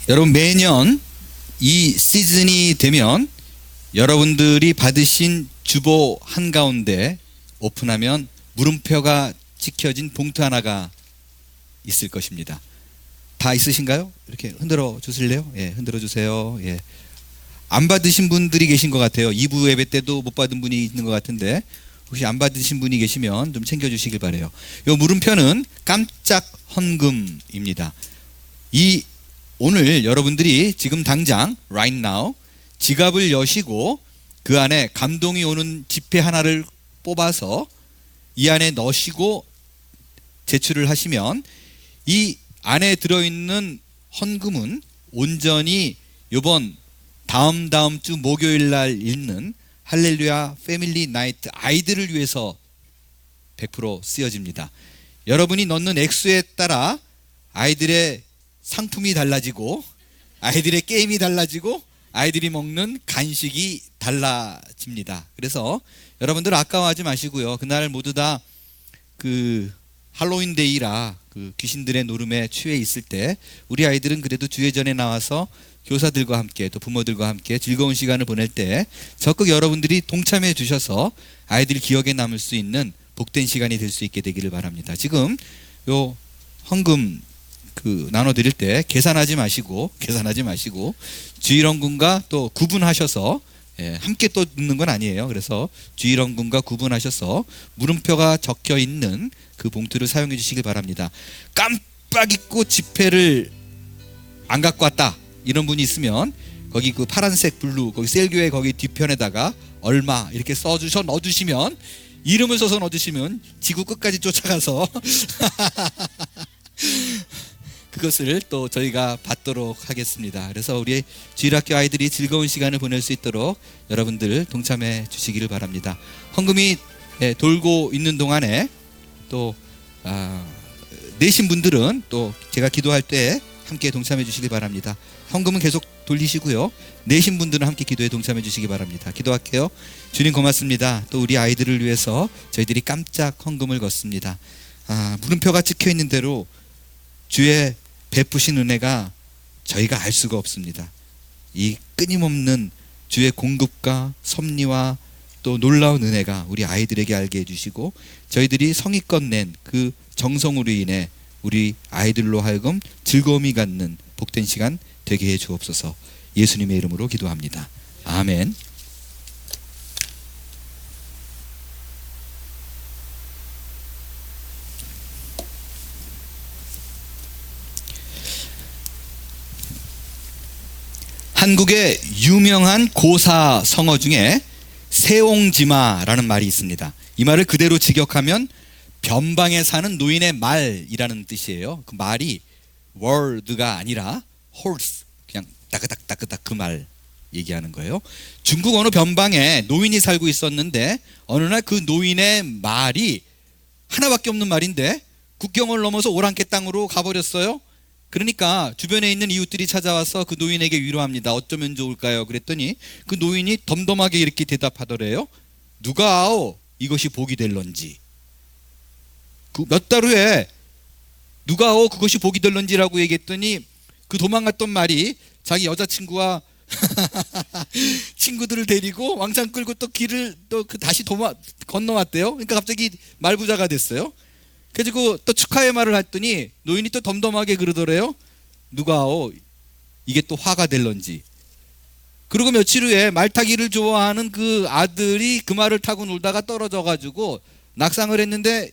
여러분 매년 이 시즌이 되면 여러분들이 받으신 주보 한가운데 오픈하면 물음표가 찍혀진 봉투 하나가 있을 것입니다. 다 있으신가요? 이렇게 흔들어 주실래요? 예, 흔들어 주세요. 예. 안 받으신 분들이 계신 것 같아요. 2부 예배 때도 못 받은 분이 있는 것 같은데 혹시 안 받으신 분이 계시면 좀 챙겨주시길 바라요. 이 물음표는 깜짝 헌금입니다. 오늘 여러분들이 지금 당장 right now 지갑을 여시고 그 안에 감동이 오는 지폐 하나를 뽑아서 이 안에 넣으시고 제출을 하시면 이 안에 들어있는 헌금은 온전히 이번 다음 주 목요일 날 있는 할렐루야 패밀리 나이트 아이들을 위해서 100% 쓰여집니다. 여러분이 넣는 액수에 따라 아이들의 상품이 달라지고 아이들의 게임이 달라지고 아이들이 먹는 간식이 달라집니다. 그래서 여러분들 아까워하지 마시고요. 그날 모두 다 할로윈 데이라 귀신들의 노름에 취해 있을 때 우리 아이들은 그래도 주회전에 나와서 교사들과 함께 또 부모들과 함께 즐거운 시간을 보낼 때 적극 여러분들이 동참해 주셔서 아이들 기억에 남을 수 있는 복된 시간이 될 수 있게 되기를 바랍니다. 지금 요 헌금 나눠드릴 때 계산하지 마시고 주일헌금과 또 구분하셔서 함께 또 넣는 건 아니에요. 그래서 주일헌금과 구분하셔서 물음표가 적혀 있는 그 봉투를 사용해 주시길 바랍니다. 깜빡 잊고 지폐를 안 갖고 왔다 이런 분이 있으면 거기 파란색 블루 거기 셀교회 거기 뒤편에다가 얼마 이렇게 써주셔 넣어주시면 이름을 써서 넣어주시면 지구 끝까지 쫓아가서 그것을 또 저희가 받도록 하겠습니다. 그래서 우리 주일학교 아이들이 즐거운 시간을 보낼 수 있도록 여러분들 동참해 주시기를 바랍니다. 헌금이 돌고 있는 동안에 또 내신 분들은 또 제가 기도할 때 함께 동참해 주시기 바랍니다. 헌금은 계속 돌리시고요. 내신 분들은 함께 기도에 동참해 주시기 바랍니다. 기도할게요. 주님 고맙습니다. 또 우리 아이들을 위해서 저희들이 깜짝 헌금을 걷습니다. 물음표가 찍혀 있는 대로 주의 베푸신 은혜가 저희가 알 수가 없습니다. 이 끊임없는 주의 공급과 섭리와 또 놀라운 은혜가 우리 아이들에게 알게 해주시고 저희들이 성의껏 낸 그 정성으로 인해 우리 아이들로 하여금 즐거움이 갖는 복된 시간 되게 해 주옵소서. 예수님의 이름으로 기도합니다. 아멘. 한국의 유명한 고사 성어 중에 세옹지마라는 말이 있습니다. 이 말을 그대로 직역하면 변방에 사는 노인의 말이라는 뜻이에요. 그 말이 word가 아니라 horse 그냥 따그닥 그 말 얘기하는 거예요. 중국 어느 변방에 노인이 살고 있었는데 어느 날 그 노인의 말이 하나밖에 없는 말인데 국경을 넘어서 오랑캐 땅으로 가버렸어요. 그러니까 주변에 있는 이웃들이 찾아와서 그 노인에게 위로합니다. 어쩌면 좋을까요? 그랬더니 그 노인이 덤덤하게 이렇게 대답하더래요. 누가 아오 이것이 복이 될런지. 몇 달 후에 누가 아오 그것이 복이 될런지라고 얘기했더니 그 도망갔던 말이 자기 여자친구와 친구들을 데리고 왕창 끌고 또 길을 또 다시 건너왔대요. 그러니까 갑자기 말부자가 됐어요. 그래가지고 또 축하의 말을 했더니 노인이 또 덤덤하게 그러더래요. 누가 이게 또 화가 될런지. 그리고 며칠 후에 말 타기를 좋아하는 그 아들이 그 말을 타고 놀다가 떨어져가지고 낙상을 했는데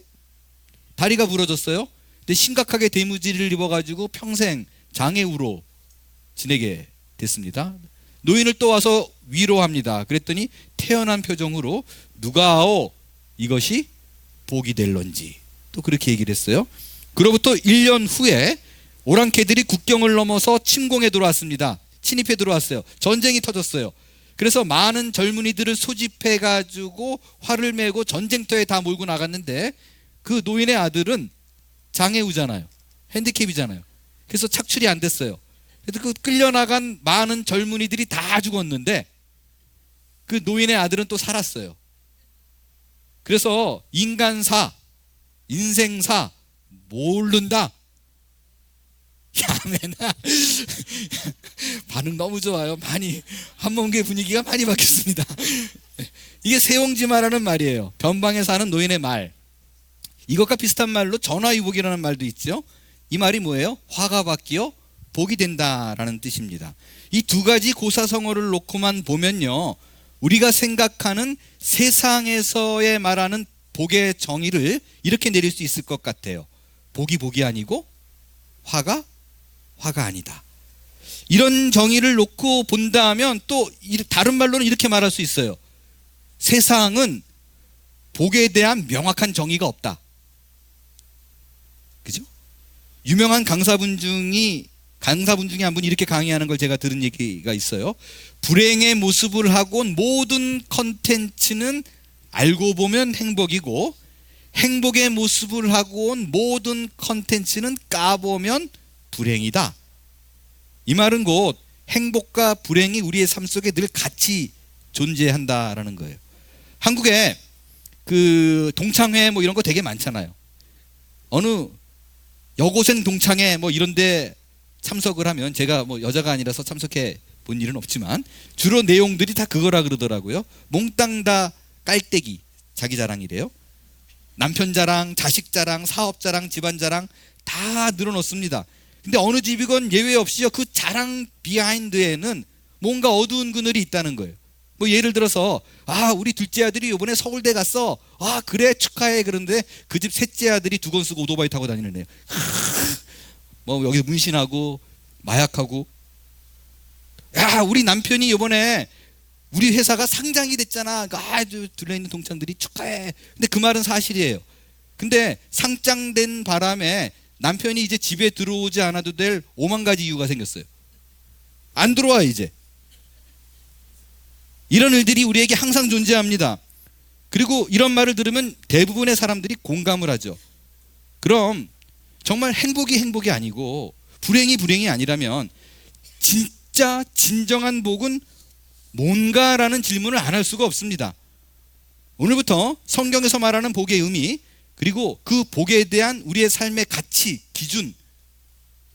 다리가 부러졌어요. 근데 심각하게 대무지를 입어가지고 평생 장애우로 지내게 됐습니다. 노인을 또 와서 위로합니다. 그랬더니 태연한 표정으로 누가 이것이 복이 될런지. 또 그렇게 얘기를 했어요. 그로부터 1년 후에 오랑캐들이 국경을 넘어서 침공해 들어왔습니다. 침입해 들어왔어요. 전쟁이 터졌어요. 그래서 많은 젊은이들을 소집해 가지고 활을 메고 전쟁터에 다 몰고 나갔는데 그 노인의 아들은 장애우잖아요. 핸디캡이잖아요. 그래서 착출이 안 됐어요. 그래서 그 끌려나간 많은 젊은이들이 다 죽었는데 그 노인의 아들은 또 살았어요. 그래서 인간사 인생사 모른다. 아멘아. 반응 너무 좋아요. 많이 한mon교회 분위기가 많이 바뀌었습니다. 이게 세옹지마라는 말이에요. 변방에 사는 노인의 말. 이것과 비슷한 말로 전화위복이라는 말도 있죠. 이 말이 뭐예요? 화가 바뀌어 복이 된다라는 뜻입니다. 이 두 가지 고사성어를 놓고만 보면요, 우리가 생각하는 세상에서의 말하는 복의 정의를 이렇게 내릴 수 있을 것 같아요. 복이 아니고 화가 아니다. 이런 정의를 놓고 본다면 또 다른 말로는 이렇게 말할 수 있어요. 세상은 복에 대한 명확한 정의가 없다. 그죠? 유명한 강사분 중에 한 분이 이렇게 강의하는 걸 제가 들은 얘기가 있어요. 불행의 모습을 하고 온 모든 컨텐츠는 알고 보면 행복이고, 행복의 모습을 하고 온 모든 컨텐츠는 까보면 불행이다. 이 말은 곧 행복과 불행이 우리의 삶 속에 늘 같이 존재한다라는 거예요. 한국에 그 동창회 뭐 이런 거 되게 많잖아요. 어느 여고생 동창회 뭐 이런데 참석을 하면, 제가 뭐 여자가 아니라서 참석해 본 일은 없지만 주로 내용들이 다 그거라 그러더라고요. 몽땅 다 깔때기, 자기 자랑이래요. 남편 자랑, 자식 자랑, 사업 자랑, 집안 자랑 다 늘어놓습니다. 근데 어느 집이건 예외 없이요, 그 자랑 비하인드에는 뭔가 어두운 그늘이 있다는 거예요. 뭐 예를 들어서, 우리 둘째 아들이 이번에 서울대 갔어. 그래, 축하해. 그런데 그 집 셋째 아들이 두건 쓰고 오토바이 타고 다니는 애요. 뭐 여기서 문신하고 마약하고. 우리 남편이 이번에 우리 회사가 상장이 됐잖아. 둘러있는 동창들이 축하해. 근데 그 말은 사실이에요. 근데 상장된 바람에 남편이 이제 집에 들어오지 않아도 될 5만 가지 이유가 생겼어요. 안 들어와 이제. 이런 일들이 우리에게 항상 존재합니다. 그리고 이런 말을 들으면 대부분의 사람들이 공감을 하죠. 그럼 정말 행복이 아니고 불행이 아니라면 진짜 진정한 복은 뭔가라는 질문을 안 할 수가 없습니다. 오늘부터 성경에서 말하는 복의 의미, 그리고 그 복에 대한 우리의 삶의 가치, 기준,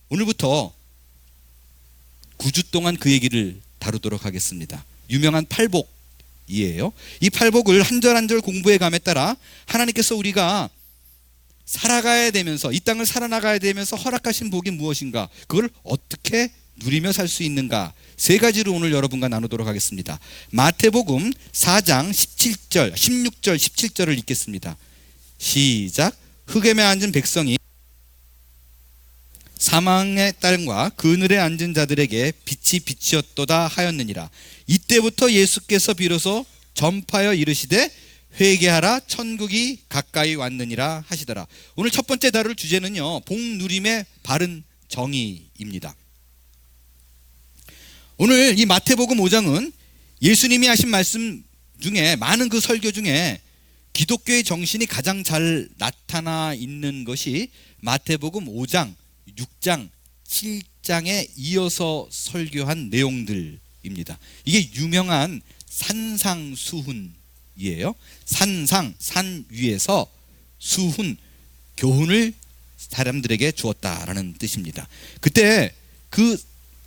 오늘부터 9주 동안 그 얘기를 다루도록 하겠습니다. 유명한 팔복이에요. 이 팔복을 한 절 한 절 공부해 감에 따라 하나님께서 우리가 살아가야 되면서, 이 땅을 살아나가야 되면서 허락하신 복이 무엇인가, 그걸 어떻게 누리며 살 수 있는가, 세 가지로 오늘 여러분과 나누도록 하겠습니다. 마태복음 4장 17절, 16절, 17절을 읽겠습니다. 시작. 흑암에 앉은 백성이 사망의 땅과 그늘에 앉은 자들에게 빛이 비치었도다 하였느니라. 이때부터 예수께서 비로소 전파하여 이르시되 회개하라, 천국이 가까이 왔느니라 하시더라. 오늘 첫 번째 다룰 주제는요, 복누림의 바른 정의입니다. 오늘 이 마태복음 5장은 예수님이 하신 말씀 중에, 많은 그 설교 중에 기독교의 정신이 가장 잘 나타나 있는 것이 마태복음 5장, 6장, 7장에 이어서 설교한 내용들입니다. 이게 유명한 산상수훈이에요. 산 위에서 수훈, 교훈을 사람들에게 주었다라는 뜻입니다. 그때 그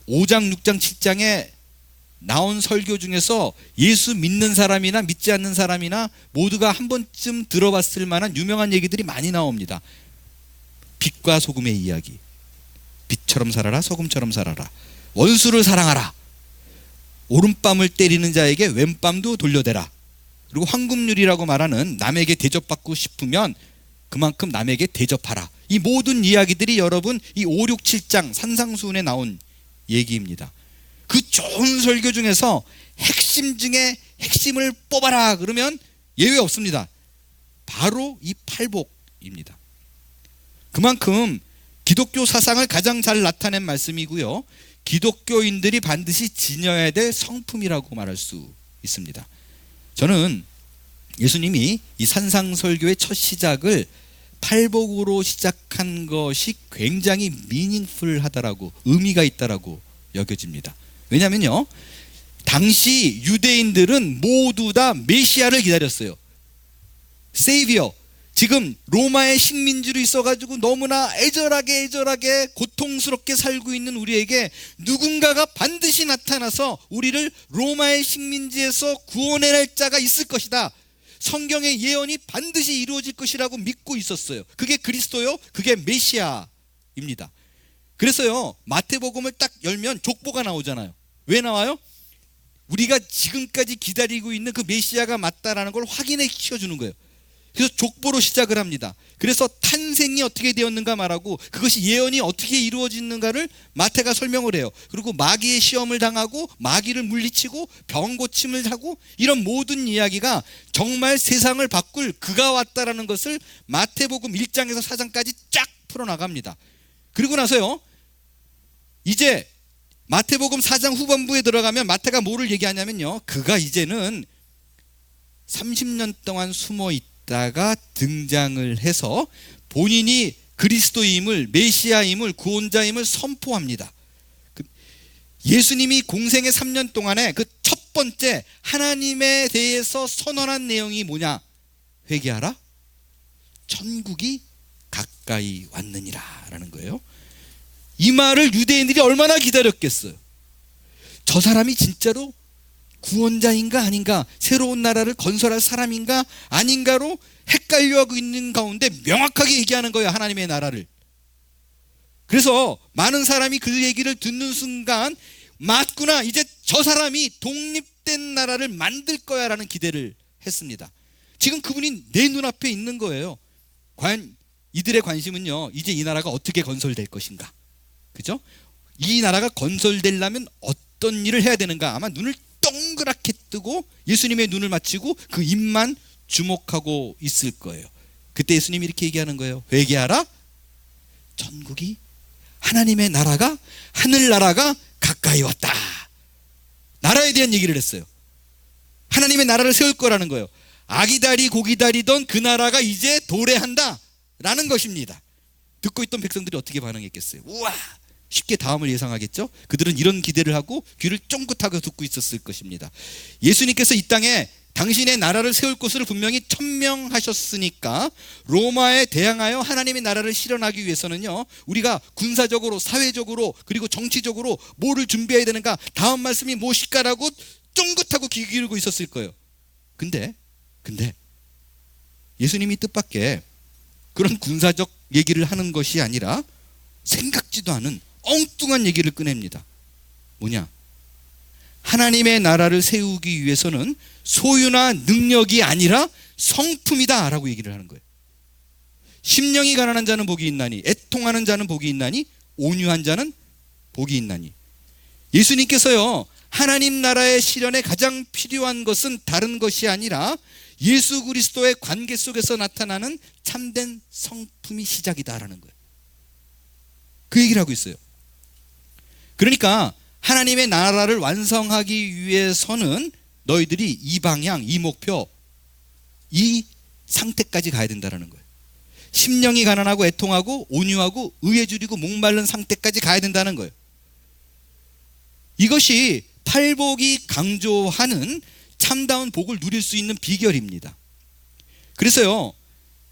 5장, 6장, 7장에 나온 설교 중에서 예수 믿는 사람이나 믿지 않는 사람이나 모두가 한 번쯤 들어봤을 만한 유명한 얘기들이 많이 나옵니다. 빛과 소금의 이야기, 빛처럼 살아라, 소금처럼 살아라, 원수를 사랑하라, 오른밤을 때리는 자에게 왼밤도 돌려대라, 그리고 황금률이라고 말하는 남에게 대접받고 싶으면 그만큼 남에게 대접하라. 이 모든 이야기들이 여러분 이 5, 6, 7장 산상수훈에 나온 얘기입니다. 그 좋은 설교 중에서 핵심 중에 핵심을 뽑아라 그러면 예외 없습니다. 바로 이 팔복입니다. 그만큼 기독교 사상을 가장 잘 나타낸 말씀이고요, 기독교인들이 반드시 지녀야 될 성품이라고 말할 수 있습니다. 저는 예수님이 이 산상설교의 첫 시작을 팔복으로 시작한 것이 굉장히 미닝풀하다라고, 의미가 있다라고 여겨집니다. 왜냐면요, 당시 유대인들은 모두 다 메시아를 기다렸어요. 세이비어, 지금 로마의 식민지로 있어가지고 너무나 애절하게 고통스럽게 살고 있는 우리에게 누군가가 반드시 나타나서 우리를 로마의 식민지에서 구원해낼 자가 있을 것이다. 성경의 예언이 반드시 이루어질 것이라고 믿고 있었어요. 그게 그리스도요, 그게 메시아입니다. 그래서요, 마태복음을 딱 열면 족보가 나오잖아요. 왜 나와요? 우리가 지금까지 기다리고 있는 그 메시아가 맞다라는 걸 확인해 시켜주는 거예요. 그래서 족보로 시작을 합니다. 그래서 탄생이 어떻게 되었는가 말하고 그것이 예언이 어떻게 이루어지는가를 마태가 설명을 해요. 그리고 마귀의 시험을 당하고 마귀를 물리치고 병 고침을 하고 이런 모든 이야기가 정말 세상을 바꿀 그가 왔다라는 것을 마태복음 1장에서 4장까지 쫙 풀어나갑니다. 그리고 나서요, 이제 마태복음 4장 후반부에 들어가면 마태가 뭐를 얘기하냐면요, 그가 이제는 30년 동안 숨어 있다가 등장을 해서 본인이 그리스도임을, 메시아임을, 구원자임을 선포합니다. 예수님이 공생의 3년 동안에 그 첫 번째 하나님에 대해서 선언한 내용이 뭐냐? 회개하라, 천국이 가까이 왔느니라 라는 거예요. 이 말을 유대인들이 얼마나 기다렸겠어요. 저 사람이 진짜로 구원자인가 아닌가, 새로운 나라를 건설할 사람인가 아닌가로 헷갈려하고 있는 가운데 명확하게 얘기하는 거예요, 하나님의 나라를. 그래서 많은 사람이 그 얘기를 듣는 순간 맞구나, 이제 저 사람이 독립된 나라를 만들 거야 라는 기대를 했습니다. 지금 그분이 내 눈앞에 있는 거예요. 과연 이들의 관심은요, 이제 이 나라가 어떻게 건설될 것인가, 그죠? 이 나라가 건설되려면 어떤 일을 해야 되는가. 아마 눈을 동그랗게 뜨고 예수님의 눈을 맞추고 그 입만 주목하고 있을 거예요. 그때 예수님이 이렇게 얘기하는 거예요. 회개하라, 천국이, 하나님의 나라가, 하늘나라가 가까이 왔다. 나라에 대한 얘기를 했어요. 하나님의 나라를 세울 거라는 거예요. 아기다리 고기다리던 그 나라가 이제 도래한다 라는 것입니다. 듣고 있던 백성들이 어떻게 반응했겠어요? 우와, 쉽게 다음을 예상하겠죠? 그들은 이런 기대를 하고 귀를 쫑긋하고 듣고 있었을 것입니다. 예수님께서 이 땅에 당신의 나라를 세울 것을 분명히 천명하셨으니까 로마에 대항하여 하나님의 나라를 실현하기 위해서는요, 우리가 군사적으로, 사회적으로, 그리고 정치적으로 뭐를 준비해야 되는가, 다음 말씀이 무엇일까라고 쫑긋하고 귀 기울이고 있었을 거예요. 근데 예수님이 뜻밖의 그런 군사적 얘기를 하는 것이 아니라 생각지도 않은 엉뚱한 얘기를 꺼냅니다. 뭐냐? 하나님의 나라를 세우기 위해서는 소유나 능력이 아니라 성품이다 라고 얘기를 하는 거예요. 심령이 가난한 자는 복이 있나니, 애통하는 자는 복이 있나니, 온유한 자는 복이 있나니. 예수님께서요, 하나님 나라의 실현에 가장 필요한 것은 다른 것이 아니라 예수 그리스도의 관계 속에서 나타나는 참된 성품이 시작이다라는 거예요. 그 얘기를 하고 있어요. 그러니까 하나님의 나라를 완성하기 위해서는 너희들이 이 방향, 이 목표, 이 상태까지 가야 된다는 거예요. 심령이 가난하고 애통하고 온유하고 의에 줄이고 목마른 상태까지 가야 된다는 거예요. 이것이 팔복이 강조하는 참다운 복을 누릴 수 있는 비결입니다. 그래서요,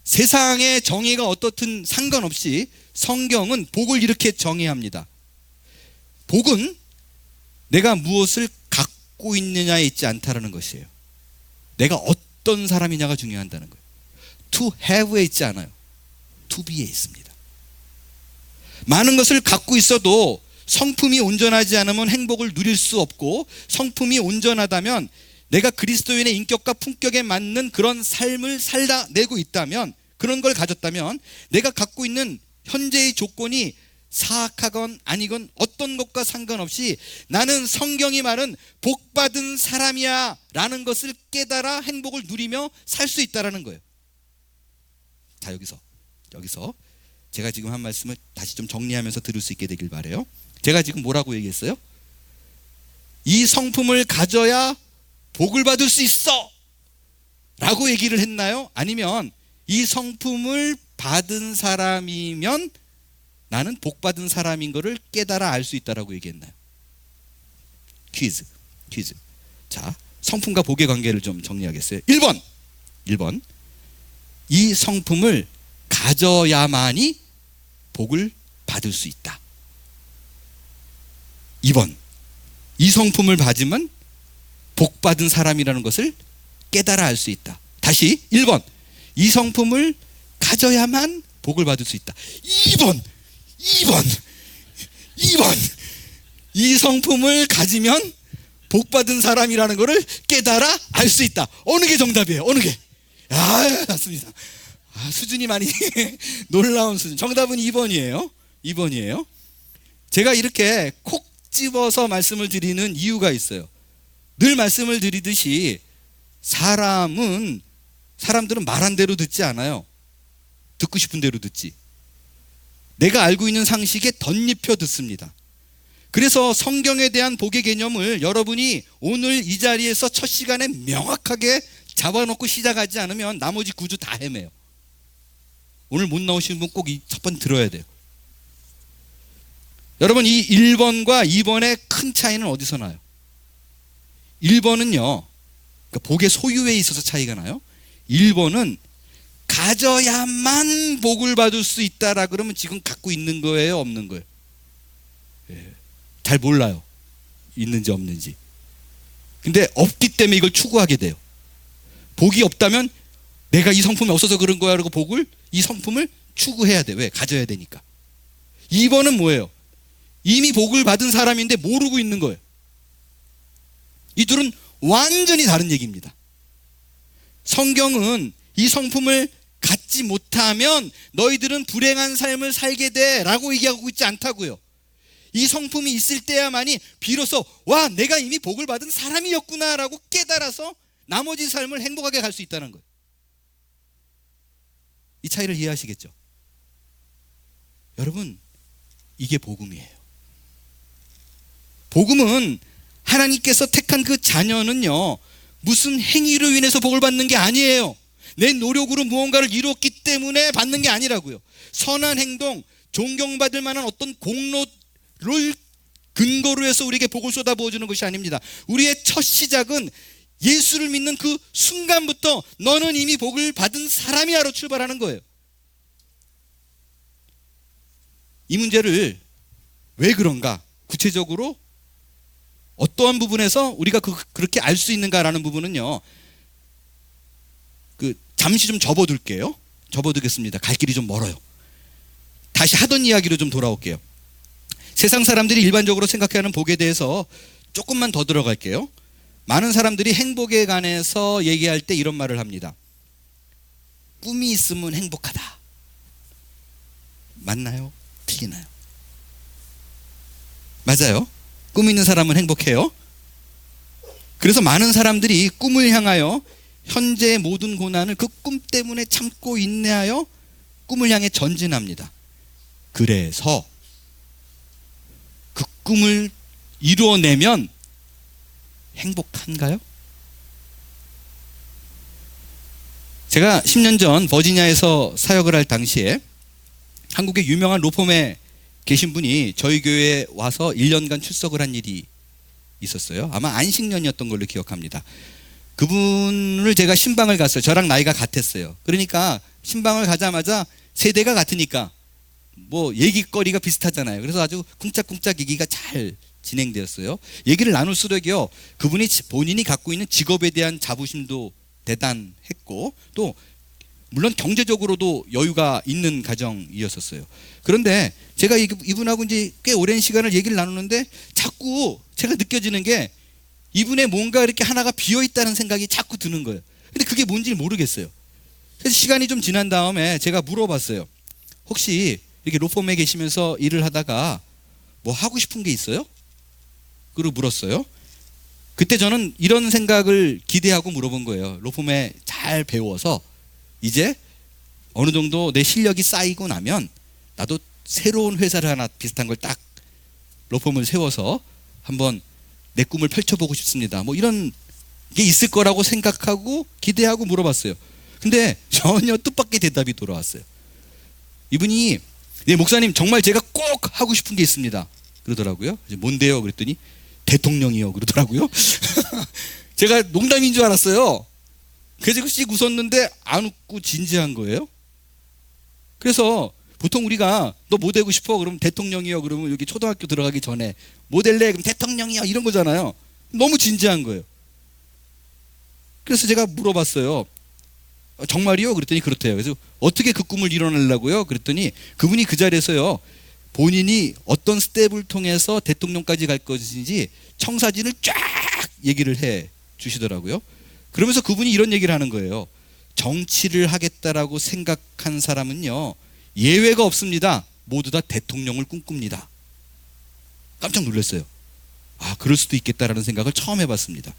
세상의 정의가 어떻든 상관없이 성경은 복을 이렇게 정의합니다. 복은 내가 무엇을 갖고 있느냐에 있지 않다라는 것이에요. 내가 어떤 사람이냐가 중요하다는 거예요. To have에 있지 않아요. To be에 있습니다. 많은 것을 갖고 있어도 성품이 온전하지 않으면 행복을 누릴 수 없고, 성품이 온전하다면 내가 그리스도인의 인격과 품격에 맞는 그런 삶을 살아내고 있다면, 그런 걸 가졌다면 내가 갖고 있는 현재의 조건이 사악하건 아니건 어떤 것과 상관없이 나는 성경이 말은 복받은 사람이야 라는 것을 깨달아 행복을 누리며 살 수 있다는 거예요. 자, 여기서 제가 지금 한 말씀을 다시 좀 정리하면서 들을 수 있게 되길 바라요. 제가 지금 뭐라고 얘기했어요? 이 성품을 가져야 복을 받을 수 있어 라고 얘기를 했나요? 아니면 이 성품을 받은 사람이면 나는 복 받은 사람인 것을 깨달아 알 수 있다라고 얘기했나요? 퀴즈. 자, 성품과 복의 관계를 좀 정리하겠어요. 1번 이 성품을 가져야만이 복을 받을 수 있다. 2번, 이 성품을 받으면 복 받은 사람이라는 것을 깨달아 알 수 있다. 다시 1번, 이 성품을 가져야만 복을 받을 수 있다. 2번, 이 성품을 가지면 복 받은 사람이라는 것을 깨달아 알 수 있다. 어느 게 정답이에요? 어느 게? 맞습니다. 수준이 많이 놀라운 수준. 정답은 2번이에요. 2번이에요. 제가 이렇게 콕 집어서 말씀을 드리는 이유가 있어요. 늘 말씀을 드리듯이 사람들은 말한 대로 듣지 않아요. 듣고 싶은 대로 듣지. 내가 알고 있는 상식에 덧입혀 듣습니다. 그래서 성경에 대한 복의 개념을 여러분이 오늘 이 자리에서 첫 시간에 명확하게 잡아놓고 시작하지 않으면 나머지 9주 다 헤매요. 오늘 못 나오시는 분 꼭 이 첫 번 들어야 돼요. 여러분, 이 1번과 2번의 큰 차이는 어디서 나요? 1번은요, 그러니까 복의 소유에 있어서 차이가 나요. 1번은 가져야만 복을 받을 수 있다라 그러면 지금 갖고 있는 거예요, 없는 거예요? 잘 몰라요. 있는지 없는지. 근데 없기 때문에 이걸 추구하게 돼요. 복이 없다면 내가 이 성품이 없어서 그런 거야 라고 이 성품을 추구해야 돼. 왜? 가져야 되니까. 2번은 뭐예요? 이미 복을 받은 사람인데 모르고 있는 거예요. 이 둘은 완전히 다른 얘기입니다. 성경은 이 성품을 갖지 못하면 너희들은 불행한 삶을 살게 돼 라고 얘기하고 있지 않다고요. 이 성품이 있을 때야만이 비로소 내가 이미 복을 받은 사람이었구나 라고 깨달아서 나머지 삶을 행복하게 갈 수 있다는 거예요. 이 차이를 이해하시겠죠? 여러분, 이게 복음이에요. 복음은 하나님께서 택한 그 자녀는요, 무슨 행위로 인해서 복을 받는 게 아니에요. 내 노력으로 무언가를 이루었기 때문에 받는 게 아니라고요. 선한 행동, 존경받을 만한 어떤 공로를 근거로 해서 우리에게 복을 쏟아부어주는 것이 아닙니다. 우리의 첫 시작은 예수를 믿는 그 순간부터 너는 이미 복을 받은 사람이야로 출발하는 거예요. 이 문제를 왜 그런가? 구체적으로 어떠한 부분에서 우리가 그렇게 알 수 있는가라는 부분은요, 잠시 좀 접어둘게요. 접어두겠습니다. 갈 길이 좀 멀어요. 다시 하던 이야기로 좀 돌아올게요. 세상 사람들이 일반적으로 생각하는 복에 대해서 조금만 더 들어갈게요. 많은 사람들이 행복에 관해서 얘기할 때 이런 말을 합니다. 꿈이 있으면 행복하다. 맞나요? 틀리나요? 맞아요. 꿈 있는 사람은 행복해요. 그래서 많은 사람들이 꿈을 향하여 현재의 모든 고난을 그 꿈 때문에 참고 인내하여 꿈을 향해 전진합니다. 그래서 그 꿈을 이루어내면 행복한가요? 제가 10년 전 버지니아에서 사역을 할 당시에 한국의 유명한 로펌에 계신 분이 저희 교회에 와서 1년간 출석을 한 일이 있었어요. 아마 안식년이었던 걸로 기억합니다. 그분을 제가 신방을 갔어요. 저랑 나이가 같았어요. 그러니까 신방을 가자마자 세대가 같으니까 뭐 얘기거리가 비슷하잖아요. 그래서 아주 쿵짝쿵짝 얘기가 잘 진행되었어요. 얘기를 나눌수록요, 그분이 본인이 갖고 있는 직업에 대한 자부심도 대단했고, 또 물론 경제적으로도 여유가 있는 가정이었었어요. 그런데 제가 이분하고 이제 꽤 오랜 시간을 얘기를 나누는데 자꾸 제가 느껴지는 게 이분의 뭔가 이렇게 하나가 비어 있다는 생각이 자꾸 드는 거예요. 근데 그게 뭔지 모르겠어요. 그래서 시간이 좀 지난 다음에 제가 물어봤어요. 혹시 이렇게 로펌에 계시면서 일을 하다가 뭐 하고 싶은 게 있어요? 그리고 물었어요. 그때 저는 이런 생각을 기대하고 물어본 거예요. 로펌에 잘 배워서 이제 어느 정도 내 실력이 쌓이고 나면 나도 새로운 회사를 하나 비슷한 걸 딱 로펌을 세워서 한번 내 꿈을 펼쳐보고 싶습니다. 뭐 이런 게 있을 거라고 생각하고 기대하고 물어봤어요. 근데 전혀 뜻밖의 대답이 돌아왔어요. 이분이 네, 목사님 정말 제가 꼭 하고 싶은 게 있습니다. 그러더라고요. 뭔데요? 그랬더니 대통령이요. 그러더라고요. 제가 농담인 줄 알았어요. 그래서 씩 웃었는데 안 웃고 진지한 거예요. 그래서 보통 우리가 너 뭐 되고 싶어? 그러면 대통령이요. 그러면 여기 초등학교 들어가기 전에 뭐 될래? 그럼 대통령이요. 이런 거잖아요. 너무 진지한 거예요. 그래서 제가 물어봤어요. 정말이요? 그랬더니 그렇대요. 그래서 어떻게 그 꿈을 이뤄내려고요? 그랬더니 그분이 그 자리에서요, 본인이 어떤 스텝을 통해서 대통령까지 갈 것인지 청사진을 쫙 얘기를 해 주시더라고요. 그러면서 그분이 이런 얘기를 하는 거예요. 정치를 하겠다라고 생각한 사람은요, 예외가 없습니다. 모두 다 대통령을 꿈꿉니다. 깜짝 놀랐어요. 아, 그럴 수도 있겠다라는 생각을 처음 해봤습니다.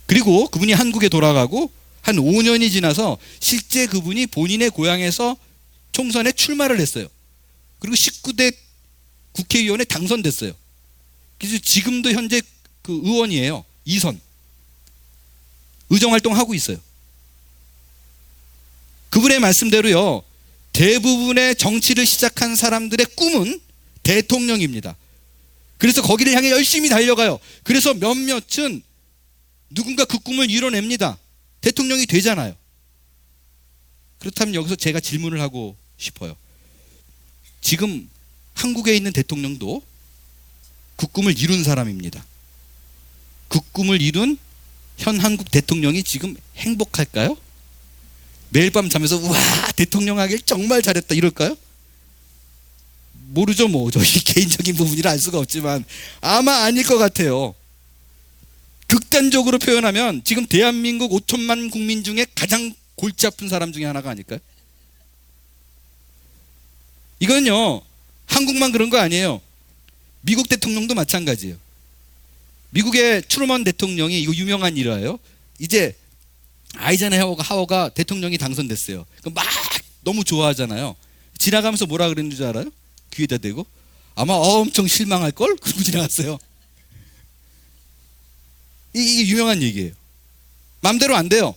그리고 그분이 한국에 돌아가고 한 5년이 지나서 실제 그분이 본인의 고향에서 총선에 출마를 했어요. 그리고 19대 국회의원에 당선됐어요. 그래서 지금도 현재 그 의원이에요. 2선. 의정활동하고 있어요. 그분의 말씀대로요, 대부분의 정치를 시작한 사람들의 꿈은 대통령입니다. 그래서 거기를 향해 열심히 달려가요. 그래서 몇몇은 누군가 그 꿈을 이뤄냅니다. 대통령이 되잖아요. 그렇다면 여기서 제가 질문을 하고 싶어요. 지금 한국에 있는 대통령도 그 꿈을 이룬 사람입니다. 그 꿈을 이룬 현 한국 대통령이 지금 행복할까요? 매일 밤 자면서 우와, 대통령 하길 정말 잘했다 이럴까요? 모르죠. 뭐 저희 개인적인 부분이라 알 수가 없지만 아마 아닐 것 같아요. 극단적으로 표현하면 지금 대한민국 5천만 국민 중에 가장 골치 아픈 사람 중에 하나가 아닐까요? 이건요, 한국만 그런 거 아니에요. 미국 대통령도 마찬가지예요. 미국의 트루먼 대통령이, 이거 유명한 일화예요. 이제 아이젠하워가 하워가 대통령이 당선됐어요. 막 너무 좋아하잖아요. 지나가면서 뭐라 그랬는 줄 알아요? 귀에다 대고 아마 엄청 실망할걸? 그러고 지나갔어요. 이게 유명한 얘기예요. 마음대로 안 돼요.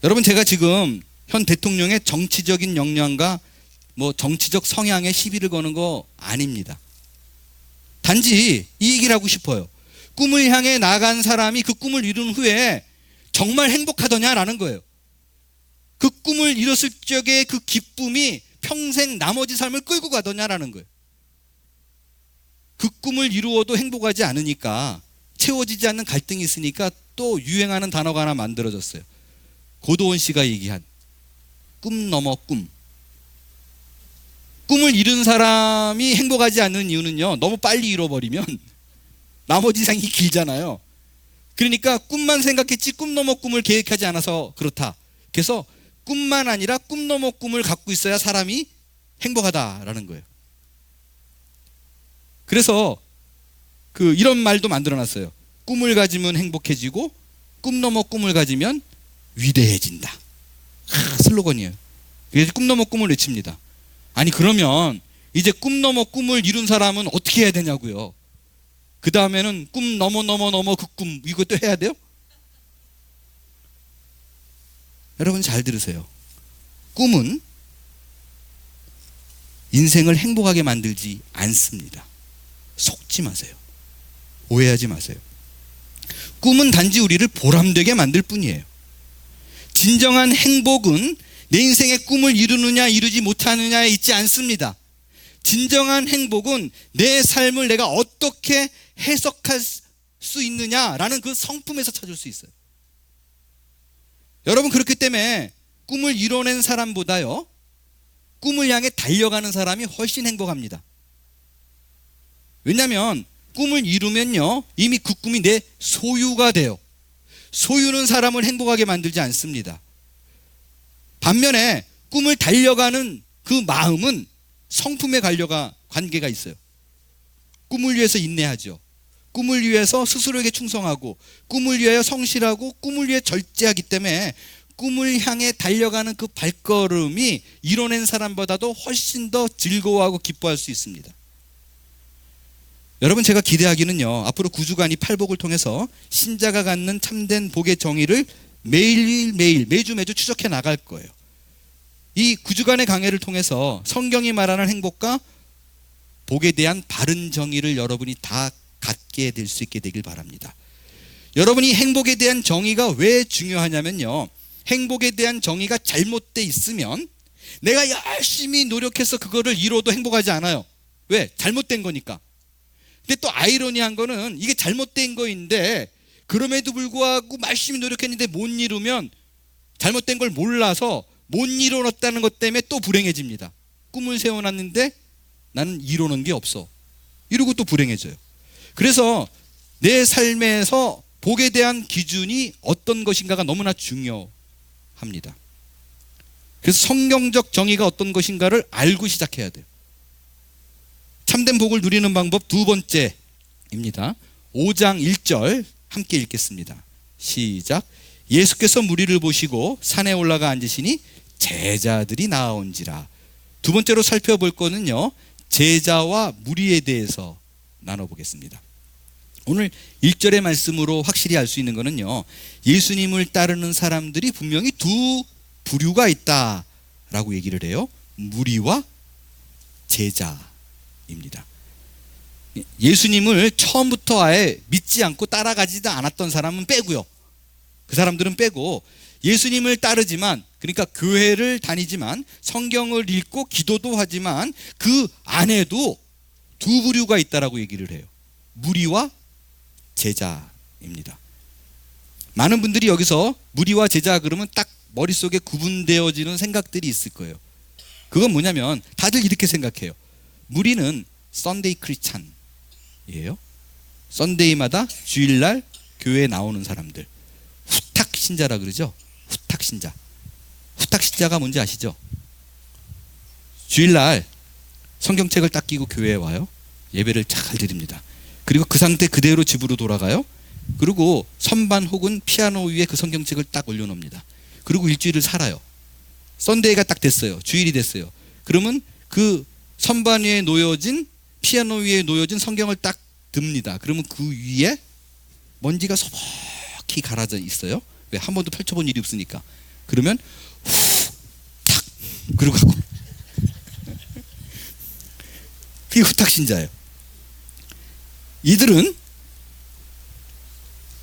여러분, 제가 지금 현 대통령의 정치적인 역량과 뭐 정치적 성향에 시비를 거는 거 아닙니다. 단지 이 얘기를 하고 싶어요. 꿈을 향해 나간 사람이 그 꿈을 이룬 후에 정말 행복하더냐라는 거예요. 그 꿈을 이뤘을 적에 그 기쁨이 평생 나머지 삶을 끌고 가더냐라는 거예요. 그 꿈을 이루어도 행복하지 않으니까, 채워지지 않는 갈등이 있으니까 또 유행하는 단어가 하나 만들어졌어요. 고도원 씨가 얘기한 꿈 넘어 꿈. 꿈을 이룬 사람이 행복하지 않는 이유는요, 너무 빨리 이뤄버리면 나머지 생이 길잖아요. 그러니까 꿈만 생각했지 꿈 넘어 꿈을 계획하지 않아서 그렇다. 그래서 꿈만 아니라 꿈 넘어 꿈을 갖고 있어야 사람이 행복하다라는 거예요. 그래서 이런 말도 만들어놨어요. 꿈을 가지면 행복해지고 꿈 넘어 꿈을 가지면 위대해진다. 슬로건이에요. 그래서 꿈 넘어 꿈을 외칩니다. 아니, 그러면 이제 꿈 넘어 꿈을 이룬 사람은 어떻게 해야 되냐고요. 그 다음에는 꿈 넘어 그 꿈, 이것도 해야 돼요? 여러분 잘 들으세요. 꿈은 인생을 행복하게 만들지 않습니다. 속지 마세요. 오해하지 마세요. 꿈은 단지 우리를 보람되게 만들 뿐이에요. 진정한 행복은 내 인생의 꿈을 이루느냐 이루지 못하느냐에 있지 않습니다. 진정한 행복은 내 삶을 내가 어떻게 해석할 수 있느냐라는 그 성품에서 찾을 수 있어요. 여러분, 그렇기 때문에 꿈을 이뤄낸 사람보다요, 꿈을 향해 달려가는 사람이 훨씬 행복합니다. 왜냐하면 꿈을 이루면요, 이미 그 꿈이 내 소유가 돼요. 소유는 사람을 행복하게 만들지 않습니다. 반면에 꿈을 달려가는 그 마음은 성품의 관계가 있어요. 꿈을 위해서 인내하죠. 꿈을 위해서 스스로에게 충성하고, 꿈을 위하여 성실하고, 꿈을 위해 절제하기 때문에 꿈을 향해 달려가는 그 발걸음이 이뤄낸 사람보다도 훨씬 더 즐거워하고 기뻐할 수 있습니다. 여러분, 제가 기대하기는요, 앞으로 9주간 이 팔복을 통해서 신자가 갖는 참된 복의 정의를 매일매일 매주 추적해 나갈 거예요. 이 9주간의 강해를 통해서 성경이 말하는 행복과 복에 대한 바른 정의를 여러분이 다 갖게 될 수 있게 되길 바랍니다. 여러분이 행복에 대한 정의가 왜 중요하냐면요, 행복에 대한 정의가 잘못돼 있으면 내가 열심히 노력해서 그거를 이뤄도 행복하지 않아요. 왜? 잘못된 거니까. 근데 또 아이러니한 거는 이게 잘못된 거인데 그럼에도 불구하고 열심히 노력했는데 못 이루면 잘못된 걸 몰라서 못 이뤄놨다는 것 때문에 또 불행해집니다. 꿈을 세워놨는데 나는 이루는 게 없어, 이러고 또 불행해져요. 그래서 내 삶에서 복에 대한 기준이 어떤 것인가가 너무나 중요합니다. 그래서 성경적 정의가 어떤 것인가를 알고 시작해야 돼요. 참된 복을 누리는 방법 두 번째입니다. 5장 1절 함께 읽겠습니다. 시작. 예수께서 무리를 보시고 산에 올라가 앉으시니 제자들이 나아온지라. 두 번째로 살펴볼 거는요, 제자와 무리에 대해서 나눠보겠습니다. 오늘 1절의 말씀으로 확실히 알 수 있는 거는요, 예수님을 따르는 사람들이 분명히 두 부류가 있다라고 얘기를 해요. 무리와 제자입니다. 예수님을 처음부터 아예 믿지 않고 따라가지도 않았던 사람은 빼고요. 그 사람들은 빼고, 예수님을 따르지만, 그러니까 교회를 다니지만 성경을 읽고 기도도 하지만 그 안에도 두 부류가 있다라고 얘기를 해요. 무리와 제자입니다. 많은 분들이 여기서 무리와 제자 그러면 딱 머릿속에 구분되어지는 생각들이 있을 거예요. 그건 뭐냐면 다들 이렇게 생각해요. 무리는 썬데이 크리스찬이에요. 썬데이마다 주일날 교회에 나오는 사람들, 후탁 신자라 그러죠. 후탁 신자. 후탁 신자가 뭔지 아시죠? 주일날 성경책을 딱 끼고 교회에 와요. 예배를 잘 드립니다. 그리고 그 상태 그대로 집으로 돌아가요. 그리고 선반 혹은 피아노 위에 그 성경책을 딱 올려놓습니다. 그리고 일주일을 살아요. 썬데이가 딱 됐어요. 주일이 됐어요. 그러면 그 선반 위에 놓여진, 피아노 위에 놓여진 성경을 딱 듭니다. 그러면 그 위에 먼지가 소복히 가라져 있어요. 왜? 한 번도 펼쳐본 일이 없으니까. 그러면 후탁 그러고 가고. 그게 후탁 신자예요. 이들은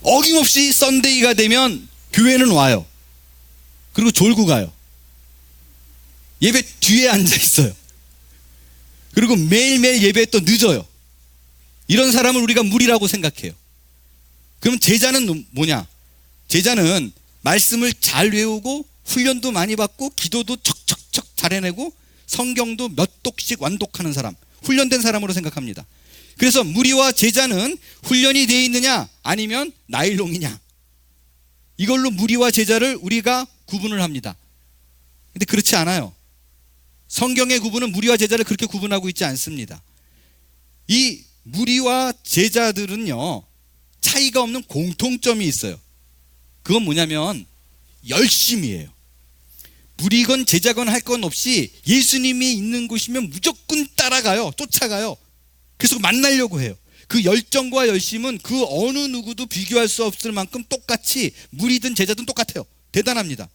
어김없이 썬데이가 되면 교회는 와요. 그리고 졸고 가요. 예배 뒤에 앉아 있어요. 그리고 매일매일 예배에 또 늦어요. 이런 사람을 우리가 무리라고 생각해요. 그럼 제자는 뭐냐? 제자는 말씀을 잘 외우고 훈련도 많이 받고 기도도 척척척 잘 해내고 성경도 몇 독씩 완독하는 사람, 훈련된 사람으로 생각합니다. 그래서 무리와 제자는 훈련이 되어 있느냐 아니면 나일론이냐, 이걸로 무리와 제자를 우리가 구분을 합니다. 근데 그렇지 않아요. 성경의 구분은 무리와 제자를 그렇게 구분하고 있지 않습니다. 이 무리와 제자들은요, 차이가 없는 공통점이 있어요. 그건 뭐냐면 열심이에요. 무리건 제자건 할 건 없이 예수님이 있는 곳이면 무조건 따라가요. 쫓아가요. 그래서 만나려고 해요. 그 열정과 열심은 그 어느 누구도 비교할 수 없을 만큼 똑같이, 무리든 제자든 똑같아요. 대단합니다.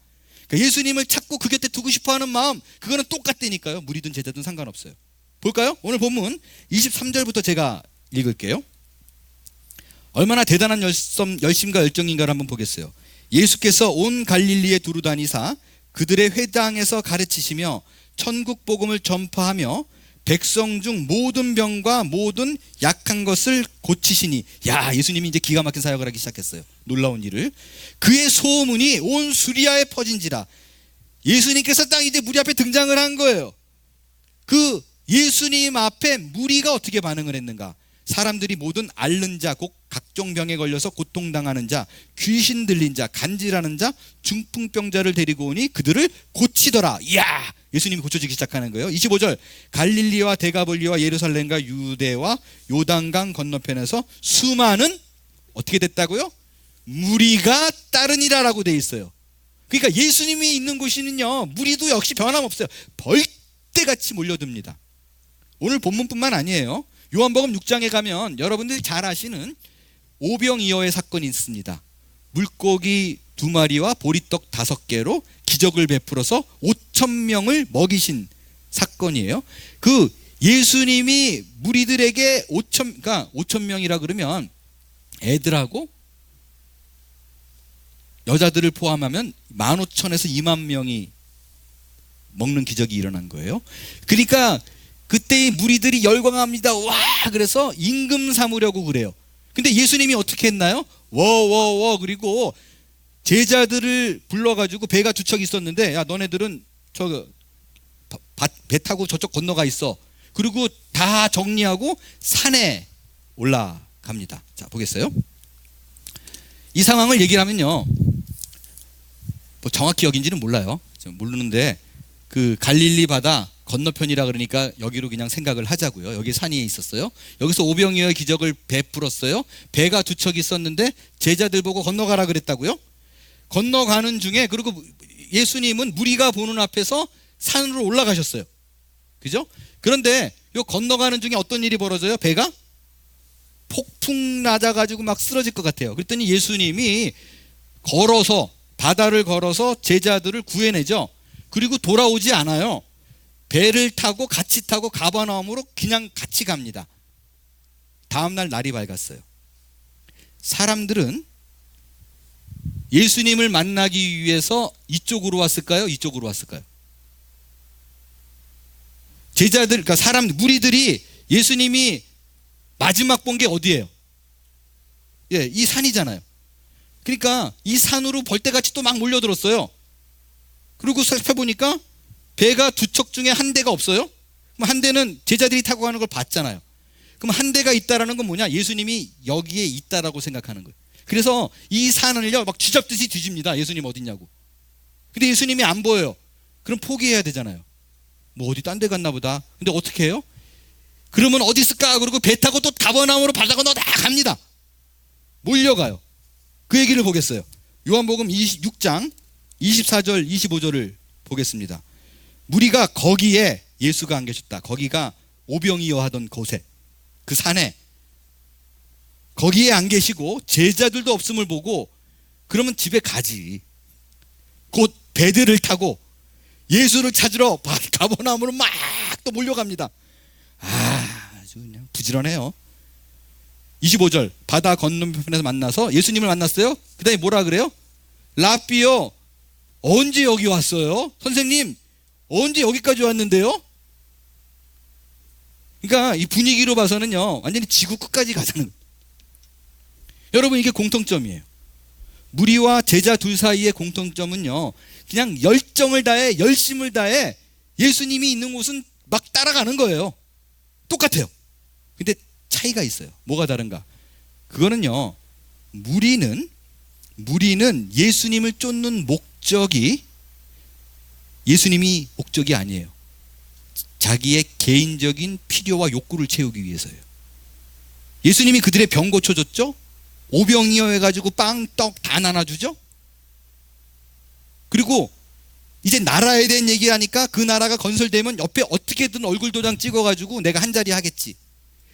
그러니까 예수님을 찾고 그 곁에 두고 싶어하는 마음, 그거는 똑같다니까요. 무리든 제자든 상관없어요. 볼까요? 오늘 본문 23절부터 제가 읽을게요. 얼마나 대단한 열심과 열정인가를 한번 보겠어요. 예수께서 온 갈릴리에 두루 다니사 그들의 회당에서 가르치시며 천국 복음을 전파하며 백성 중 모든 병과 모든 약한 것을 고치시니. 야, 예수님이 이제 기가 막힌 사역을 하기 시작했어요. 놀라운 일을. 그의 소문이 온 수리아에 퍼진지라. 예수님께서 딱 이제 무리 앞에 등장을 한 거예요. 그 예수님 앞에 무리가 어떻게 반응을 했는가? 사람들이 모든 앓는 자, 곧 각종 병에 걸려서 고통당하는 자, 귀신 들린 자, 간질하는 자, 중풍병자를 데리고 오니 그들을 고치더라. 이야, 예수님이 고쳐지기 시작하는 거예요. 25절, 갈릴리와 데가볼리와 예루살렘과 유대와 요단강 건너편에서 수많은 어떻게 됐다고요? 무리가 따르니라라고 돼 있어요. 그러니까 예수님이 있는 곳이는요, 무리도 역시 변함없어요. 벌떼같이 몰려듭니다. 오늘 본문뿐만 아니에요. 요한복음 6장에 가면 여러분들이 잘 아시는 오병이어의 사건이 있습니다. 물고기 2마리와 보리떡 5개로 기적을 베풀어서 5,000명을 먹이신 사건이에요. 그 예수님이 무리들에게 그러니까 5,000명이라 그러면 애들하고 여자들을 포함하면 15,000에서 2만 명이 먹는 기적이 일어난 거예요. 그러니까 그때 무리들이 열광합니다. 와, 그래서 임금 삼으려고 그래요. 근데 예수님이 어떻게 했나요? 워워워, 그리고 제자들을 불러가지고 배가 두 척 있었는데, 야, 너네들은 배 타고 저쪽 건너가 있어. 그리고 다 정리하고 산에 올라갑니다. 자, 보겠어요? 이 상황을 얘기를 하면요, 뭐 정확히 여긴지는 몰라요. 모르는데 그 갈릴리 바다 건너편이라 그러니까 여기로 그냥 생각을 하자고요. 여기 산이 있었어요. 여기서 오병이어의 기적을 베풀었어요. 배가 두 척 있었는데 제자들 보고 건너가라 그랬다고요. 건너가는 중에, 그리고 예수님은 무리가 보는 앞에서 산으로 올라가셨어요. 그죠? 그런데 요 건너가는 중에 어떤 일이 벌어져요? 배가 폭풍 낮아가지고 막 쓰러질 것 같아요. 그랬더니 예수님이 걸어서, 바다를 걸어서 제자들을 구해내죠. 그리고 돌아오지 않아요. 배를 타고 같이 타고 가버나움으로 그냥 같이 갑니다. 다음날 날이 밝았어요. 사람들은 예수님을 만나기 위해서 이쪽으로 왔을까요? 이쪽으로 왔을까요? 제자들, 그러니까 무리들이 예수님이 마지막 본 게 어디예요? 예, 이 산이잖아요. 그러니까 이 산으로 벌떼같이 또 막 몰려들었어요. 그리고 살펴보니까 배가 두 척 중에 한 대가 없어요. 그럼 한 대는 제자들이 타고 가는 걸 봤잖아요. 그럼 한 대가 있다라는 건 뭐냐? 예수님이 여기에 있다라고 생각하는 거예요. 그래서 이 산을요 막 쥐잡듯이 뒤집니다. 예수님 어딨냐고. 근데 예수님이 안 보여요. 그럼 포기해야 되잖아요. 뭐 어디 딴 데 갔나 보다. 근데 어떻게 해요? 그러면 어디 있을까? 그러고 배 타고 또 가버나움으로 바다 건너 다 갑니다. 몰려가요. 그 얘기를 보겠어요. 요한복음 26장 24절 25절을 보겠습니다. 무리가 거기에, 예수가 안 계셨다, 거기가 오병이어 하던 곳에, 그 산에, 거기에 안 계시고 제자들도 없음을 보고, 그러면 집에 가지. 곧 배들을 타고 예수를 찾으러 가버나움으로 막 또 몰려갑니다. 아주 그냥 부지런해요. 25절, 바다 건너편에서 만나서 예수님을 만났어요. 그 다음에 뭐라 그래요? 라삐요, 언제 여기 왔어요? 선생님, 언제 여기까지 왔는데요? 그러니까 이 분위기로 봐서는요, 완전히 지구 끝까지 가자는. 여러분, 이게 공통점이에요. 무리와 제자 둘 사이의 공통점은요, 그냥 열정을 다해, 열심을 다해 예수님이 있는 곳은 막 따라가는 거예요. 똑같아요. 근데 차이가 있어요. 뭐가 다른가? 그거는요, 무리는 예수님을 쫓는 목적이 예수님이 목적이 아니에요. 자기의 개인적인 필요와 욕구를 채우기 위해서예요. 예수님이 그들의 병 고쳐줬죠? 오병이어 해가지고 빵, 떡 다 나눠주죠? 그리고 이제 나라에 대한 얘기하니까 그 나라가 건설되면 옆에 어떻게든 얼굴 도장 찍어가지고 내가 한 자리 하겠지.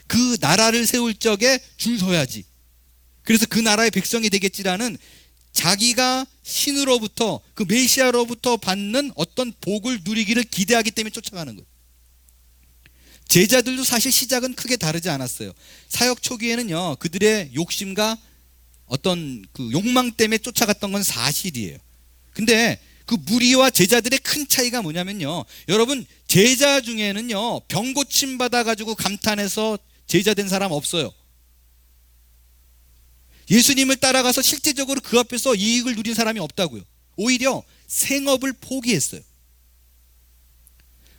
그 나라를 세울 적에 줄 서야지. 그래서 그 나라의 백성이 되겠지라는 자기가 신으로부터, 그 메시아로부터 받는 어떤 복을 누리기를 기대하기 때문에 쫓아가는 거예요. 제자들도 사실 시작은 크게 다르지 않았어요. 사역 초기에는요, 그들의 욕심과 어떤 그 욕망 때문에 쫓아갔던 건 사실이에요. 근데 그 무리와 제자들의 큰 차이가 뭐냐면요, 여러분, 제자 중에는요 병 고침 받아가지고 감탄해서 제자 된 사람 없어요. 예수님을 따라가서 실제적으로 그 앞에서 이익을 누린 사람이 없다고요. 오히려 생업을 포기했어요.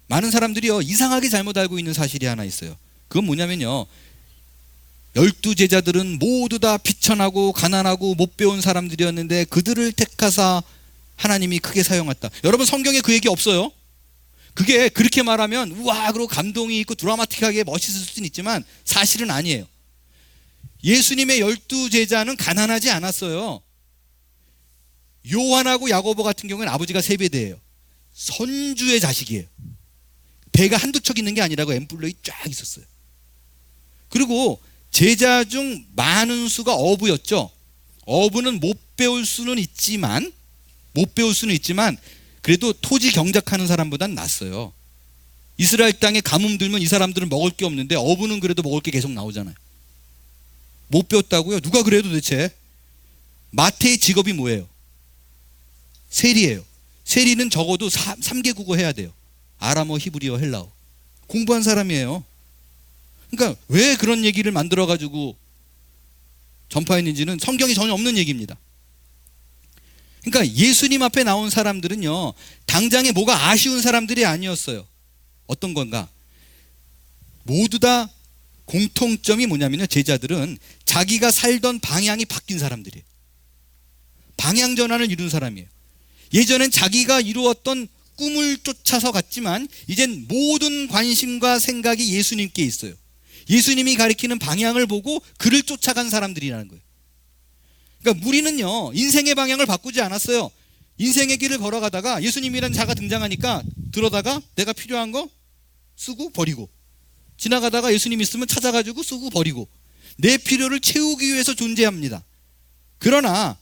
많은 사람들이요 이상하게 잘못 알고 있는 사실이 하나 있어요. 그건 뭐냐면요, 12제자들은 모두 다 비천하고 가난하고 못 배운 사람들이었는데 그들을 택하사 하나님이 크게 사용했다. 여러분, 성경에 그 얘기 없어요. 그게 그렇게 말하면 우와 그리고 감동이 있고 드라마틱하게 멋있을 수는 있지만 사실은 아니에요. 예수님의 12제자는 가난하지 않았어요. 요한하고 야고보 같은 경우는 아버지가 세베대예요. 선주의 자식이에요. 배가 한두 척 있는 게 아니라고 엠플러이 쫙 있었어요. 그리고 제자 중 많은 수가 어부였죠. 어부는 못 배울 수는 있지만 그래도 토지 경작하는 사람보단 낫어요. 이스라엘 땅에 가뭄 들면 이 사람들은 먹을 게 없는데 어부는 그래도 먹을 게 계속 나오잖아요. 못 배웠다고요? 누가 그래도 대체? 마태의 직업이 뭐예요? 세리예요. 세리는 적어도 3개 국어 해야 돼요. 아람어, 히브리어, 헬라어. 공부한 사람이에요. 그러니까 왜 그런 얘기를 만들어가지고 전파했는지는 성경에 전혀 없는 얘기입니다. 그러니까 예수님 앞에 나온 사람들은요, 당장에 뭐가 아쉬운 사람들이 아니었어요. 어떤 건가? 모두 다 공통점이 뭐냐면요, 제자들은 자기가 살던 방향이 바뀐 사람들이에요. 방향 전환을 이룬 사람이에요. 예전엔 자기가 이루었던 꿈을 쫓아서 갔지만 이젠 모든 관심과 생각이 예수님께 있어요. 예수님이 가리키는 방향을 보고 그를 쫓아간 사람들이라는 거예요. 그러니까 우리는요, 인생의 방향을 바꾸지 않았어요. 인생의 길을 걸어가다가 예수님이라는 자가 등장하니까 들어다가 내가 필요한 거 쓰고 버리고, 지나가다가 예수님 있으면 찾아가지고 쓰고 버리고, 내 필요를 채우기 위해서 존재합니다. 그러나